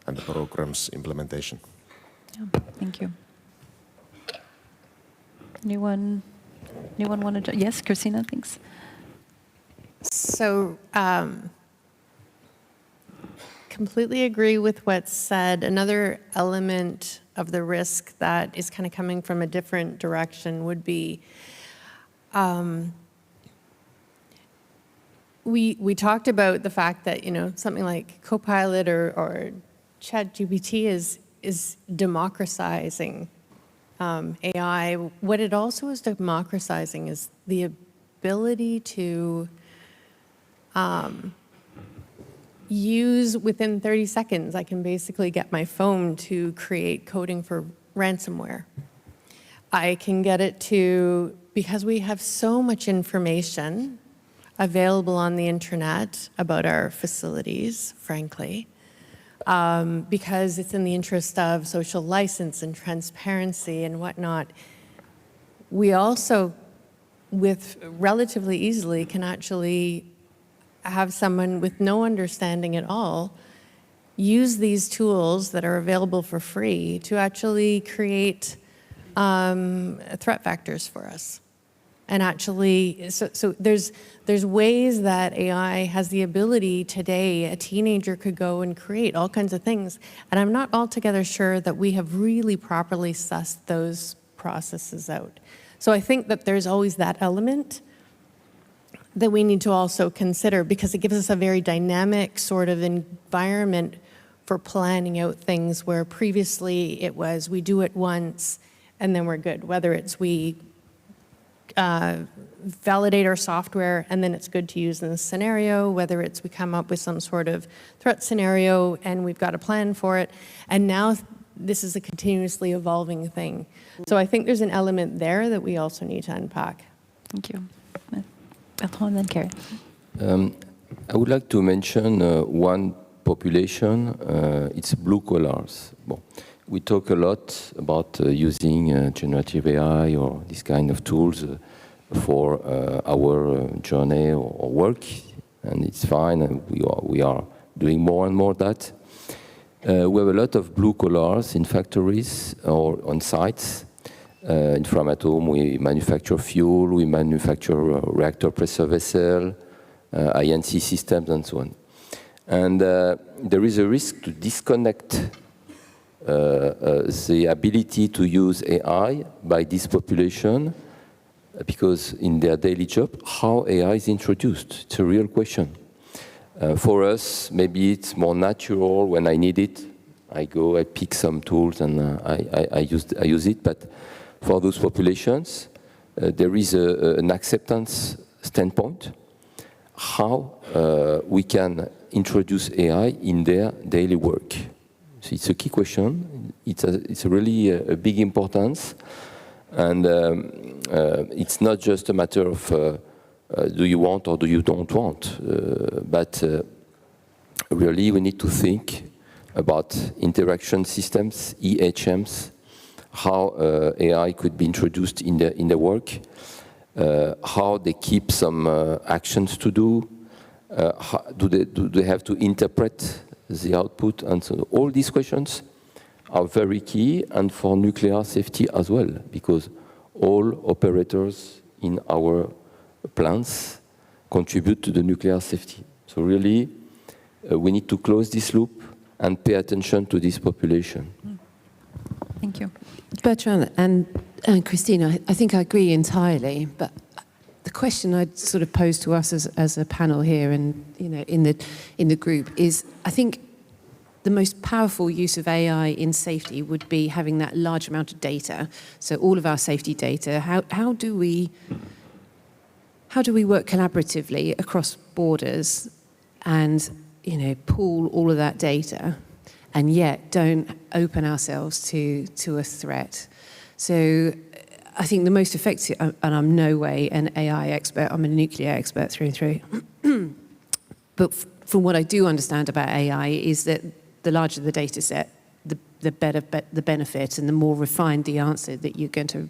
and the program's implementation. Yeah, thank you. Anyone want to? Yes, Christina, thanks. So, completely agree with what's said. Another element of the risk that is kind of coming from a different direction would be, we talked about the fact that, something like Copilot or ChatGPT is democratizing AI. What it also is democratizing is the ability to use within 30 seconds. I can basically get my phone to create coding for ransomware. I can get it to, because we have so much information available on the internet about our facilities, frankly, because it's in the interest of social license and transparency and whatnot. We also, with relatively easily, can actually have someone with no understanding at all use these tools that are available for free to actually create threat factors for us. And actually, so there's ways that AI has the ability today, a teenager could go and create all kinds of things. And I'm not altogether sure that we have really properly sussed those processes out. So I think that there's always that element that we need to also consider, because it gives us a very dynamic sort of environment for planning out things, where previously it was we do it once and then we're good. Whether it's we validate our software and then it's good to use in this scenario, whether it's we come up with some sort of threat scenario and we've got a plan for it. And now this is a continuously evolving thing. So I think there's an element there that we also need to unpack. Thank you. Bertrand, then Carrie. I would like to mention one population, it's blue collars. Bon. We talk a lot about using generative AI or this kind of tools for our journey or work, and it's fine, and we are doing more and more that. We have a lot of blue collars in factories or on sites. In Framatome, we manufacture fuel, we manufacture reactor pressure vessel, INC systems, and so on. And there is a risk to disconnect the ability to use AI by this population, because in their daily job, how AI is introduced. It's a real question. For us, maybe it's more natural when I need it. I go, I pick some tools, and I use it. But for those populations, there is an acceptance standpoint, how we can introduce AI in their daily work. So it's a key question. It's really a big importance. And it's not just a matter of do you want or do you don't want, but really we need to think about interaction systems, EHMs, how AI could be introduced in the work, how they keep some actions to do, do they have to interpret the output, and so all these questions are very key, and for nuclear safety as well, because all operators in our plants contribute to the nuclear safety. So really, we need to close this loop and pay attention to this population. Thank you. Bertrand and Christina, I think I agree entirely, but the question I'd sort of pose to us as a panel here and in the group is, I think the most powerful use of AI in safety would be having that large amount of data. So all of our safety data, how do we work collaboratively across borders and pool all of that data, and yet don't open ourselves to a threat? So I think the most effective, and I'm no way an AI expert, I'm a nuclear expert through and through, but from what I do understand about AI is that the larger the data set, the better the benefit and the more refined the answer that you're going to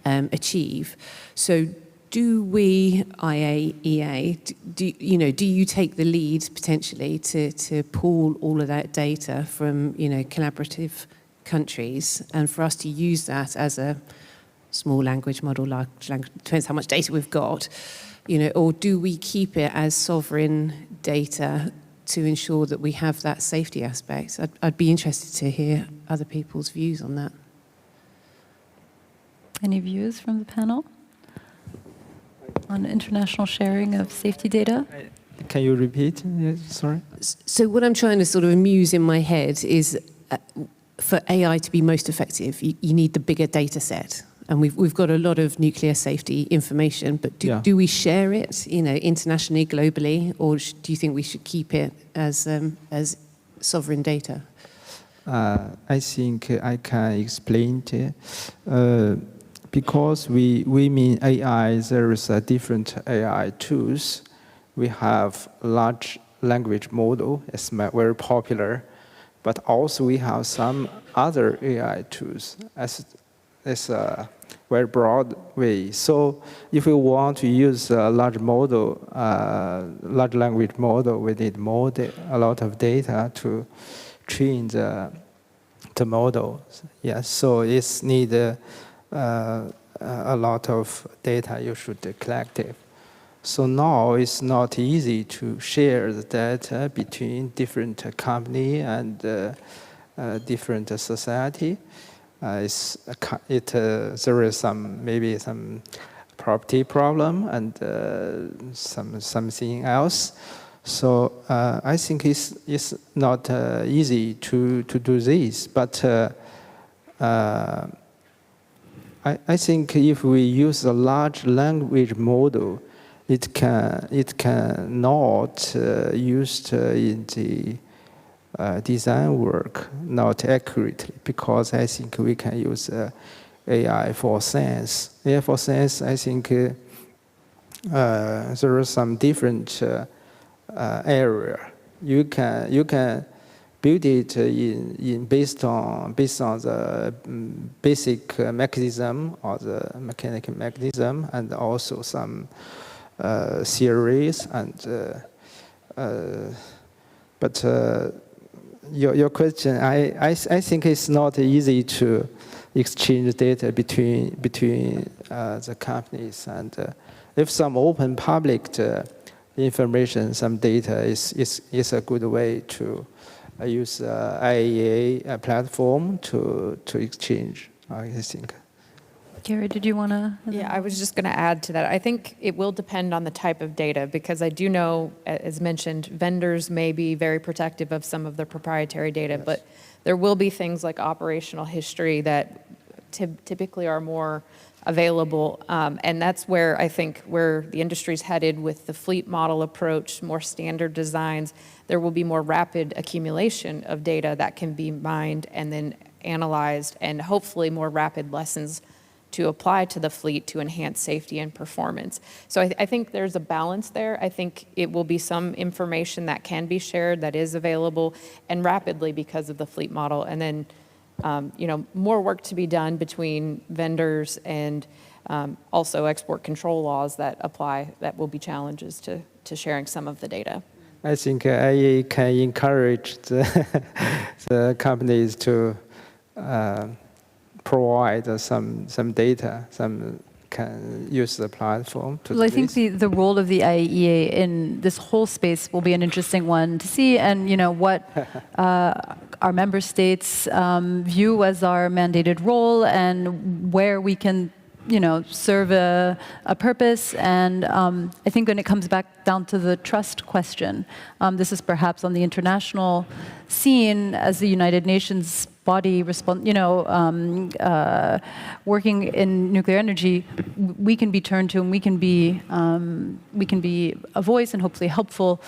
achieve. So do we, IAEA, do you take the lead potentially to pool all of that data from collaborative countries, and for us to use that as a small language model, large language, depends how much data we've got, or do we keep it as sovereign data to ensure that we have that safety aspect? I'd be interested to hear other people's views on that. Any views from the panel on international sharing of safety data? Can you repeat? Sorry. So what I'm trying to sort of amuse in my head is for AI to be most effective, you need the bigger data set. And we've got a lot of nuclear safety information, but do we share it, internationally, globally, or do you think we should keep it as sovereign data? I think I can explain it. Because we mean AI, there is a different AI tools. We have large language model, it's very popular, but also we have some other AI tools as a very broad way. So if we want to use a large model, large language model, we need a lot of data to train the model. Yes, so it's need a lot of data you should collect it. So now it's not easy to share the data between different company and different society. There is maybe some property problem and something else. So I think it's not easy to do this, but I think if we use a large language model, it cannot used in the design work not accurately, because I think we can use AI for sense. AI for sense, I think there are some different area. You can build it based on the basic mechanism or the mechanical mechanism, and also some theories. But your question, I think it's not easy to exchange data between the companies, and if some open public information, some data is a good way to use IAEA platform to exchange, I think. Gary, did you want to? Yeah, I was just going to add to that. I think it will depend on the type of data, because I do know, as mentioned, vendors may be very protective of some of their proprietary data, yes, but there will be things like operational history that typically are more available. And that's where I think where the industry's headed with the fleet model approach, more standard designs, there will be more rapid accumulation of data that can be mined and then analyzed, and hopefully more rapid lessons to apply to the fleet to enhance safety and performance. So I think there's a balance there. I think it will be some information that can be shared, that is available, and rapidly because of the fleet model. And then, more work to be done between vendors and also export control laws that apply, that will be challenges to sharing some of the data. I think IAEA can encourage the companies to provide some data, some can use the platform to Well, I do think this? the role of the IAEA in this whole space will be an interesting one to see, and what our member states view as our mandated role, and where we can serve a purpose. And I think when it comes back down to the trust question, this is perhaps on the international scene as the United Nations body working in nuclear energy, we can be turned to, and we can be a voice and hopefully helpful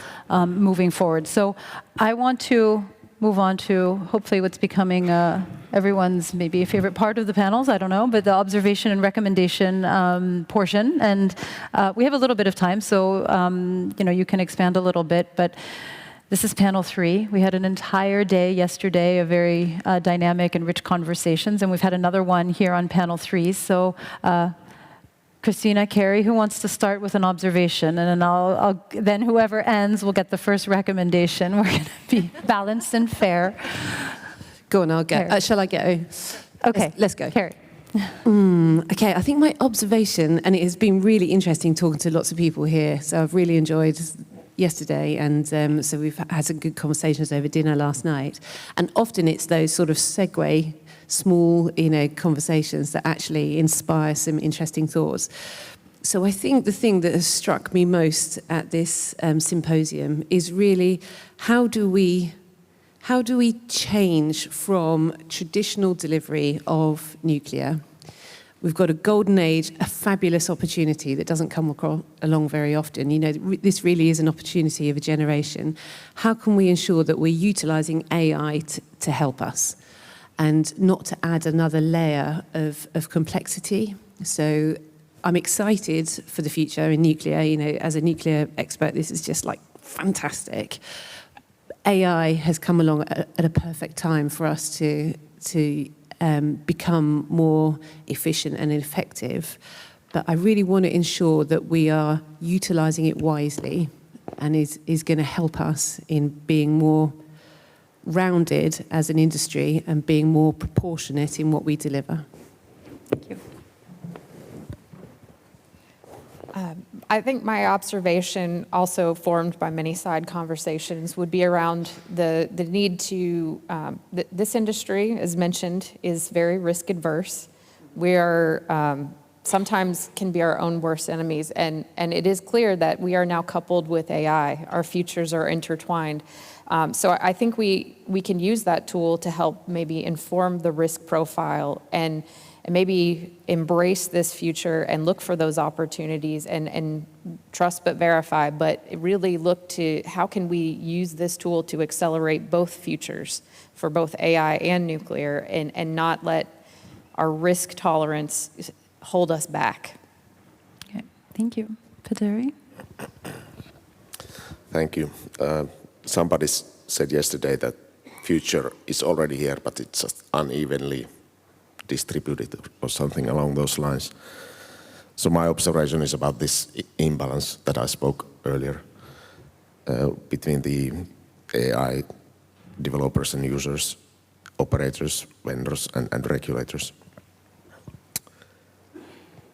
moving forward. So I want to move on to hopefully what's becoming everyone's maybe a favorite part of the panels, I don't know, but the observation and recommendation portion. And we have a little bit of time, so you can expand a little bit, but this is panel 3. We had an entire day yesterday of very dynamic and rich conversations, and we've had another one here on panel 3. So Christina, Carrie, who wants to start with an observation? And then then whoever ends will get the first recommendation. We're going to be balanced and fair. Go on, I'll go. Shall I go? Okay. Let's go. Carrie. Okay, I think my observation, and it has been really interesting talking to lots of people here, so I've really enjoyed yesterday, and so we've had some good conversations over dinner last night. And often it's those sort of segue, small, conversations that actually inspire some interesting thoughts. So I think the thing that has struck me most at this symposium is really how do we change from traditional delivery of nuclear? We've got a golden age, a fabulous opportunity that doesn't come along very often. This really is an opportunity of a generation. How can we ensure that we're utilising AI to help us and not to add another layer of complexity? So I'm excited for the future in nuclear. As a nuclear expert, this is just like fantastic. AI has come along at a perfect time for us to become more efficient and effective. But I really want to ensure that we are utilising it wisely, and is going to help us in being more rounded as an industry and being more proportionate in what we deliver. Thank you. I think my observation, also formed by many side conversations, would be around the need to, this industry, as mentioned, is very risk adverse. We are sometimes can be our own worst enemies, and it is clear that we are now coupled with AI. Our futures are intertwined. So I think we can use that tool to help maybe inform the risk profile and maybe embrace this future and look for those opportunities and trust but verify, but really look to how can we use this tool to accelerate both futures for both AI and nuclear, and not let our risk tolerance hold us back. Okay, thank you. Pateri? Thank you. Somebody said yesterday that future is already here, but it's just unevenly distributed or something along those lines. So my observation is about this imbalance that I spoke earlier between the AI developers and users, operators, vendors, and regulators.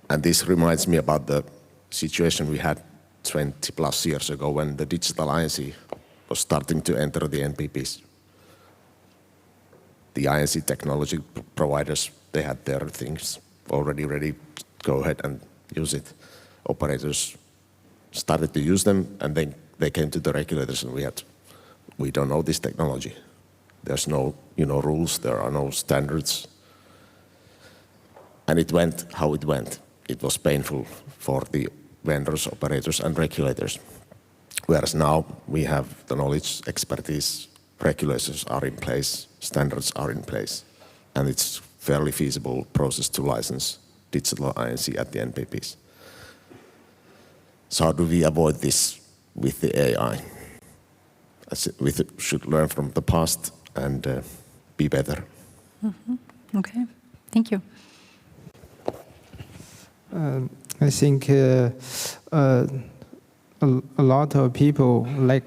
And this reminds me about the situation we had 20 plus years ago when the digital INC was starting to enter the NPPs. The INC technology providers, they had their things already ready, go ahead and use it. Operators started to use them, and then they came to the regulators, and we don't know this technology. There's no rules, there are no standards. And it went how it went. It was painful for the vendors, operators, and regulators. Whereas now we have the knowledge, expertise, regulations are in place, standards are in place, and it's fairly feasible process to license digital INC at the NPPs. So how do we avoid this with the AI? We should learn from the past and be better. Mm-hmm. Okay, thank you. I think a lot of people, like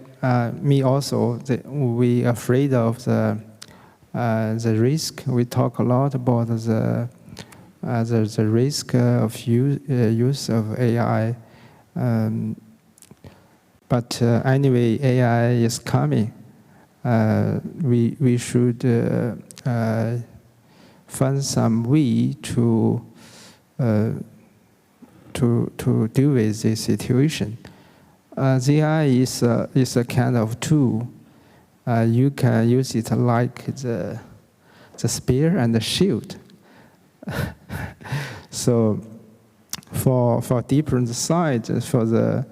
me also, we afraid of the risk. We talk a lot about the the risk of use of AI. But anyway, AI is coming. We should find some way to deal with this situation. The AI is a kind of tool. You can use it like the spear and the shield. So for different sides, for the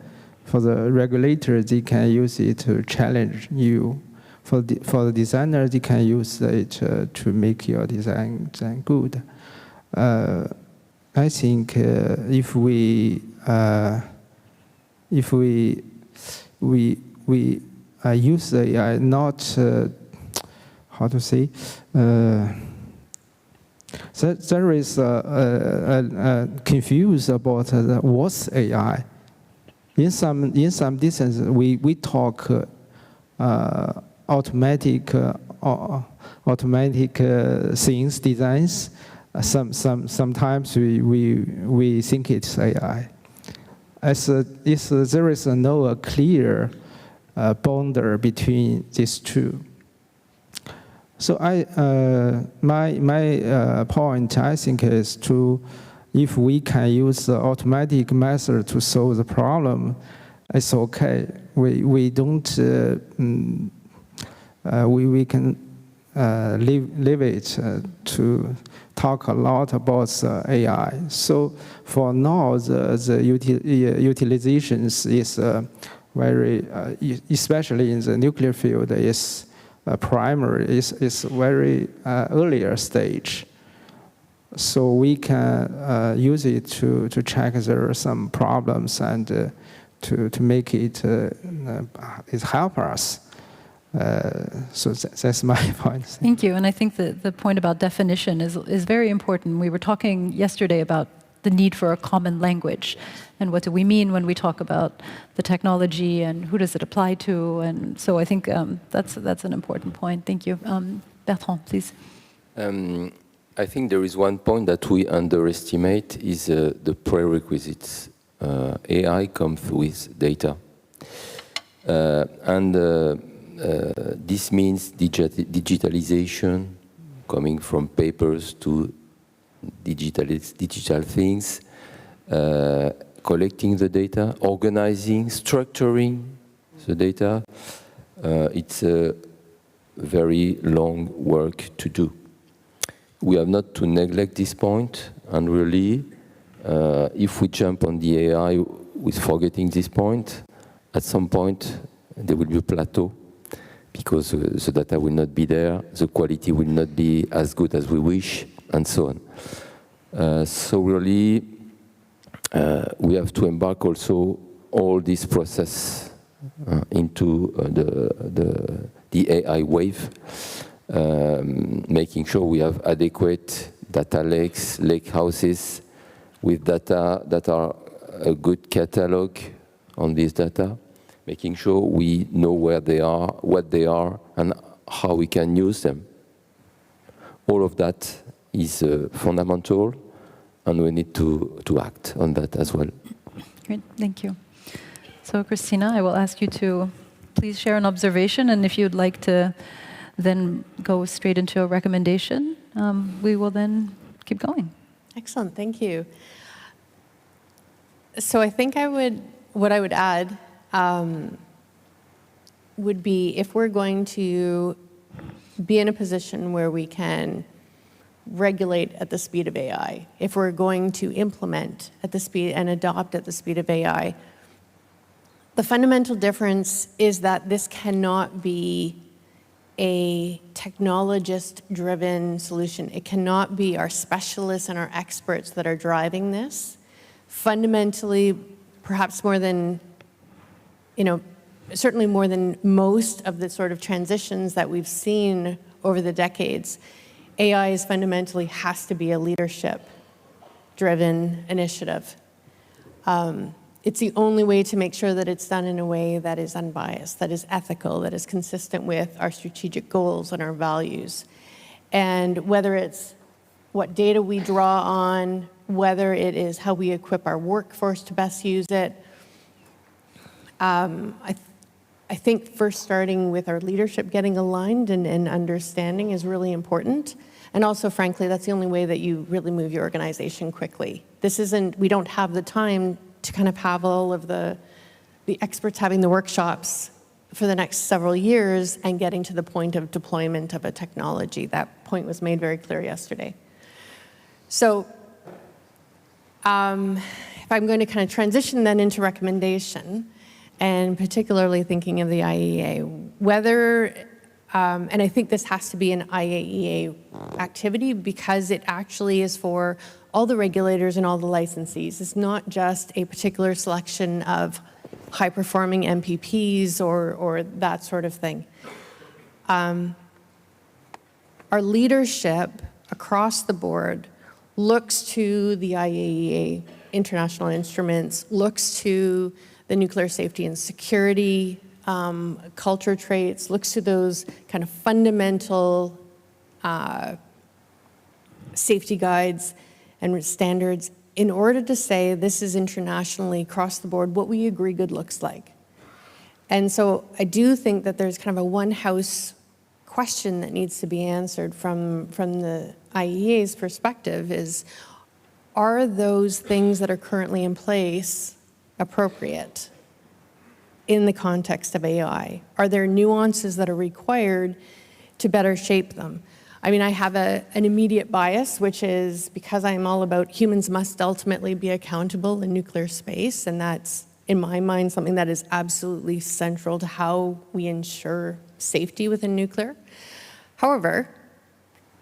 regulator, they can use it to challenge you. For the designer, they can use it to make your design good. I think if we use the AI, not how to say. There is confused about what's AI. In some distance, we talk automatic things designs. Sometimes we think it's AI. There is no clear boundary between these two. So my point, I think, is if we can use the automatic method to solve the problem, it's okay. We don't we can leave it to talk a lot about the AI. So for now, the utilizations is very, especially in the nuclear field, is primary, is very earlier stage. So we can use it to check there are some problems and to make it help us. So that's my point. Thank you. And I think that the point about definition is very important. We were talking yesterday about the need for a common language. And what do we mean when we talk about the technology and who does it apply to? And so I think that's an important point. Thank you. Bertrand, please. I think there is one point that we underestimate is the prerequisites. AI comes with data. This means digitalization, coming from papers to digital things, collecting the data, organizing, structuring the data. It's a very long work to do. We have not to neglect this point, and really, if we jump on the AI with forgetting this point, at some point there will be a plateau, because the data will not be there, the quality will not be as good as we wish, and so on. So really, we have to embark also all this process into the AI wave, making sure we have adequate data lakes, lake houses, with data that are a good catalog on this data, making sure we know where they are, what they are, and how we can use them. All of that is fundamental, and we need to act on that as well. Great, thank you. So Christina, I will ask you to please share an observation, and if you'd like to then go straight into a recommendation, we will then keep going. Excellent, thank you. So I think what I would add would be, if we're going to be in a position where we can regulate at the speed of AI, if we're going to implement at the speed and adopt at the speed of AI, the fundamental difference is that this cannot be a technologist-driven solution. It cannot be our specialists and our experts that are driving this. Fundamentally, perhaps more than, certainly more than most of the sort of transitions that we've seen over the decades, AI is fundamentally has to be a leadership-driven initiative. It's the only way to make sure that it's done in a way that is unbiased, that is ethical, that is consistent with our strategic goals and our values. And whether it's what data we draw on, whether it is how we equip our workforce to best use it. I think first starting with our leadership getting aligned and understanding is really important. And also, frankly, that's the only way that you really move your organization quickly. We don't have the time to kind of have all of the experts having the workshops for the next several years and getting to the point of deployment of a technology. That point was made very clear yesterday. So if I'm going to kind of transition then into recommendation, and particularly thinking of the IAEA, whether, and I think this has to be an IAEA activity because it actually is for all the regulators and all the licensees. It's not just a particular selection of high-performing MPPs or that sort of thing. Our leadership across the board looks to the IAEA international instruments, looks to the nuclear safety and security culture traits, looks to those kind of fundamental safety guides and standards in order to say this is internationally across the board what we agree good looks like. And so I do think that there's kind of a one house question that needs to be answered from the IAEA's perspective is, are those things that are currently in place appropriate in the context of AI? Are there nuances that are required to better shape them? I mean, I have an immediate bias, which is because I'm all about humans must ultimately be accountable in nuclear space, and that's, in my mind, something that is absolutely central to how we ensure safety within nuclear. However,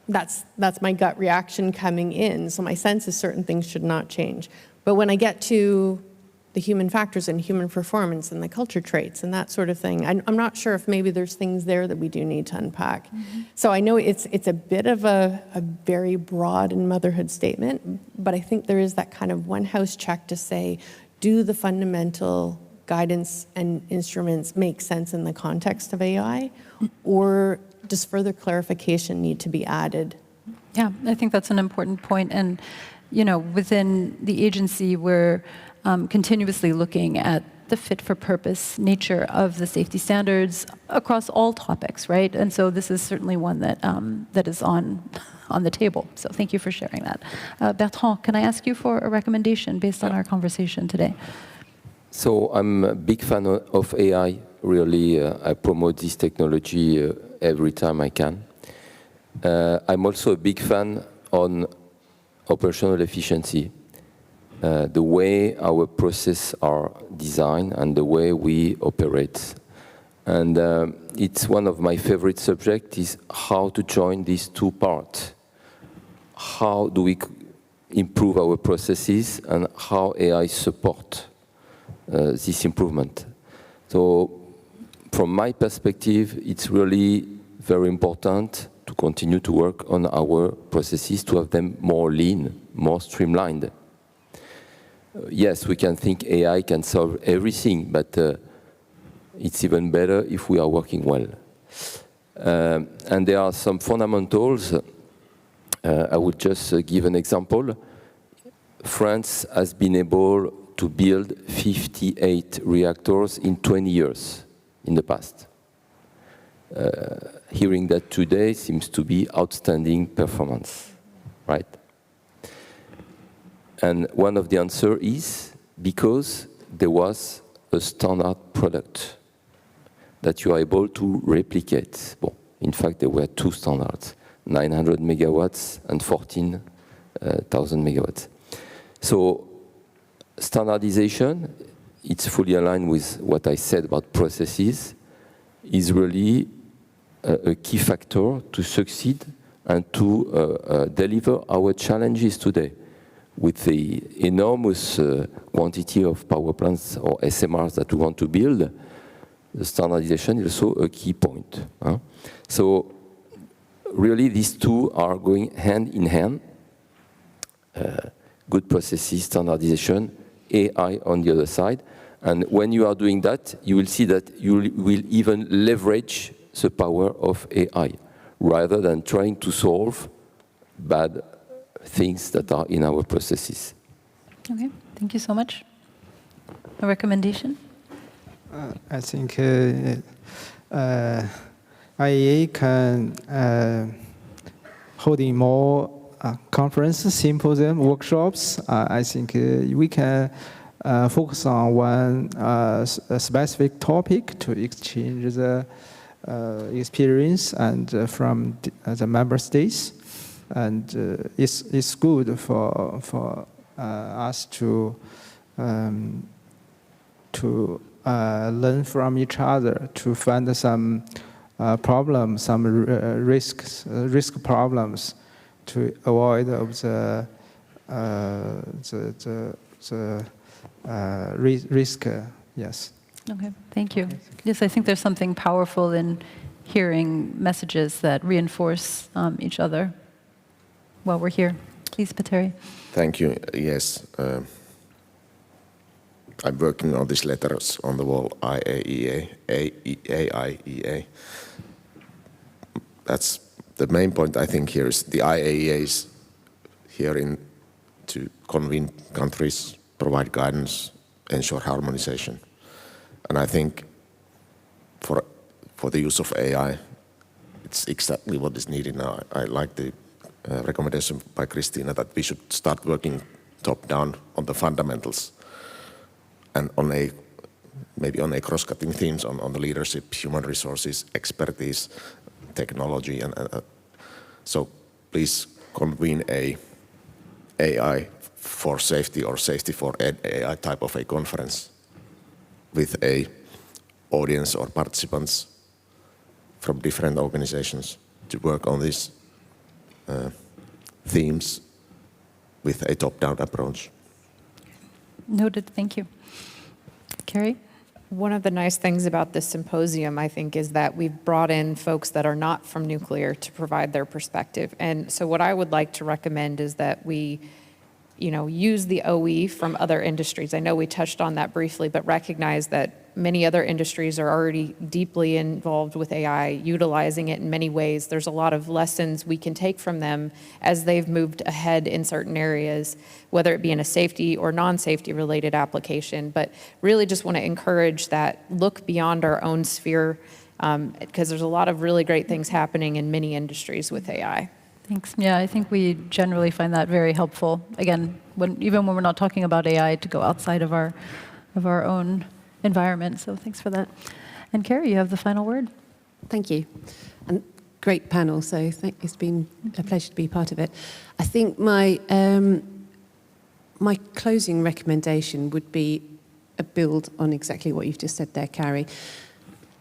that's my gut reaction coming in, so my sense is certain things should not change. But when I get to the human factors and human performance and the culture traits and that sort of thing, I'm not sure if maybe there's things there that we do need to unpack. Mm-hmm. So I know it's a bit of a very broad and motherhood statement, but I think there is that kind of one house check to say, do the fundamental guidance and instruments make sense in the context of AI, or does further clarification need to be added? Yeah, I think that's an important point. And, within the agency, we're continuously looking at the fit-for-purpose nature of the safety standards across all topics, right? And so this is certainly one that is on the table. So thank you for sharing that. Bertrand, can I ask you for a recommendation based on our conversation today? So I'm a big fan of AI. Really, I promote this technology every time I can. I'm also a big fan on operational efficiency. The way our processes are designed and the way we operate. And it's one of my favorite subjects is how to join these two parts. How do we improve our processes and how AI support this improvement. So from my perspective, it's really very important to continue to work on our processes to have them more lean, more streamlined. Yes, we can think AI can solve everything, but it's even better if we are working well. And there are some fundamentals. I would just give an example. France has been able to build 58 reactors in 20 years in the past. Hearing that today seems to be outstanding performance, right? And one of the answers is because there was a standard product that you are able to replicate. Well, in fact, there were two standards, 900 megawatts and 14,000 megawatts. So standardization, it's fully aligned with what I said about processes, is really a key factor to succeed and to deliver our challenges today. With the enormous quantity of power plants or SMRs that we want to build, the standardization is also a key point. So really these two are going hand in hand. Good processes, standardization, AI on the other side. And when you are doing that, you will see that you will even leverage the power of AI rather than trying to solve bad things that are in our processes. Okay, thank you so much. A recommendation? I think IAEA can holding more conferences, symposium, workshops. I think we can focus on one specific topic to exchange the experience and from the member states, and it's good for us to learn from each other, to find some problems, some risk problems, to avoid of the risk. Yes. Okay, thank you. Yes, I think there's something powerful in hearing messages that reinforce each other while we're here. Please, Petteri. Thank you. Yes. I'm working on these letters on the wall, IAEA, AIEA. That's the main point, I think, here is the IAEA is here to convene countries, provide guidance, ensure harmonization. And I think for the use of AI, it's exactly what is needed now. I like the recommendation by Christina that we should start working top-down on the fundamentals and maybe on a cross-cutting themes on the leadership, human resources, expertise, technology, and so please convene a AI for safety or safety for AI type of a conference with a audience or participants from different organizations to work on these themes with a top-down approach. Noted, thank you. Carrie? One of the nice things about this symposium, I think, is that we've brought in folks that are not from nuclear to provide their perspective. And so what I would like to recommend is that we, use the OE from other industries. I know we touched on that briefly, but recognize that many other industries are already deeply involved with AI, utilizing it in many ways. There's a lot of lessons we can take from them as they've moved ahead in certain areas, whether it be in a safety or non-safety related application. But really just want to encourage that look beyond our own sphere, because there's a lot of really great things happening in many industries with AI. Thanks. Yeah, I think we generally find that very helpful. Again, even when we're not talking about AI, to go outside of our own environment. So thanks for that. And Carrie, you have the final word. Thank you. And great panel, so it's been a pleasure to be part of it. I think my closing recommendation would be a build on exactly what you've just said there, Carrie.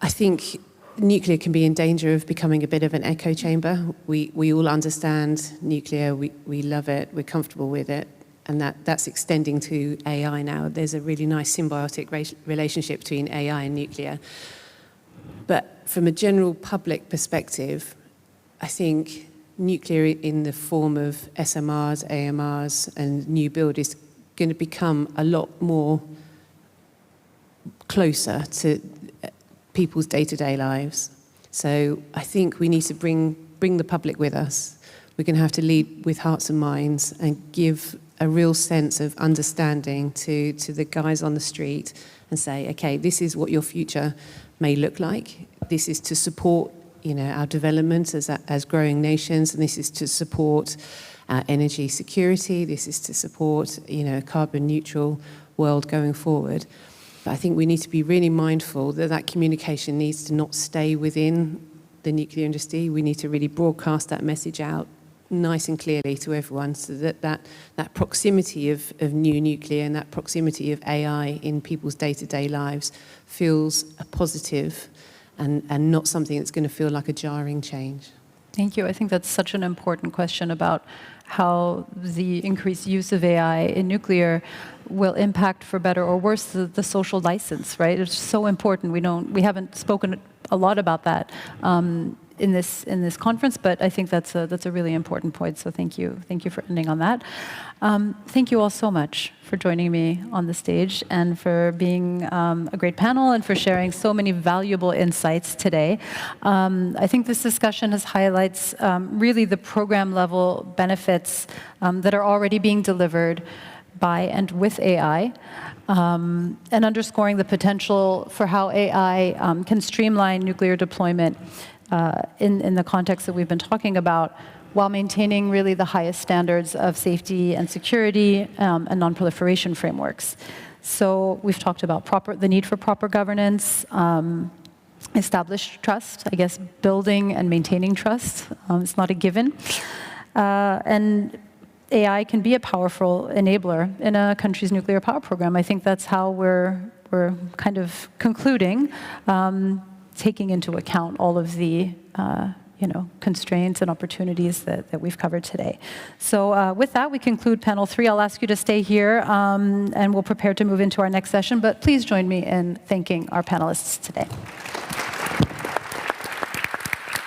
I think nuclear can be in danger of becoming a bit of an echo chamber. We all understand nuclear, we love it, we're comfortable with it, and that's extending to AI now. There's a really nice symbiotic relationship between AI and nuclear. But from a general public perspective, I think nuclear in the form of SMRs, AMRs, and new build is going to become a lot more closer to people's day-to-day lives. So I think we need to bring the public with us. We're going to have to lead with hearts and minds and give a real sense of understanding to the guys on the street and say, okay, this is what your future may look like. This is to support, our development as growing nations, and this is to support our energy security. This is to support, a carbon neutral world going forward. But I think we need to be really mindful that communication needs to not stay within the nuclear industry. We need to really broadcast that message out nice and clearly to everyone, so that proximity of new nuclear and that proximity of AI in people's day-to-day lives feels a positive and not something that's going to feel like a jarring change. Thank you. I think that's such an important question about how the increased use of AI in nuclear will impact, for better or worse, the social license, right? It's so important. We haven't spoken a lot about that. in this conference, but I think that's a really important point. So thank you for ending on that. Thank you all so much for joining me on the stage and for being a great panel and for sharing so many valuable insights today. I think this discussion highlights really the program level benefits that are already being delivered by and with AI, and underscoring the potential for how AI can streamline nuclear deployment in the context that we've been talking about, while maintaining really the highest standards of safety and security and non-proliferation frameworks. So we've talked about the need for proper governance, established trust, I guess building and maintaining trust. It's not a given. And AI can be a powerful enabler in a country's nuclear power program. I think that's how we're kind of concluding, taking into account all of the constraints and opportunities that we've covered today. So with that, we conclude panel 3. I'll ask you to stay here, and we'll prepare to move into our next session. But please join me in thanking our panelists today.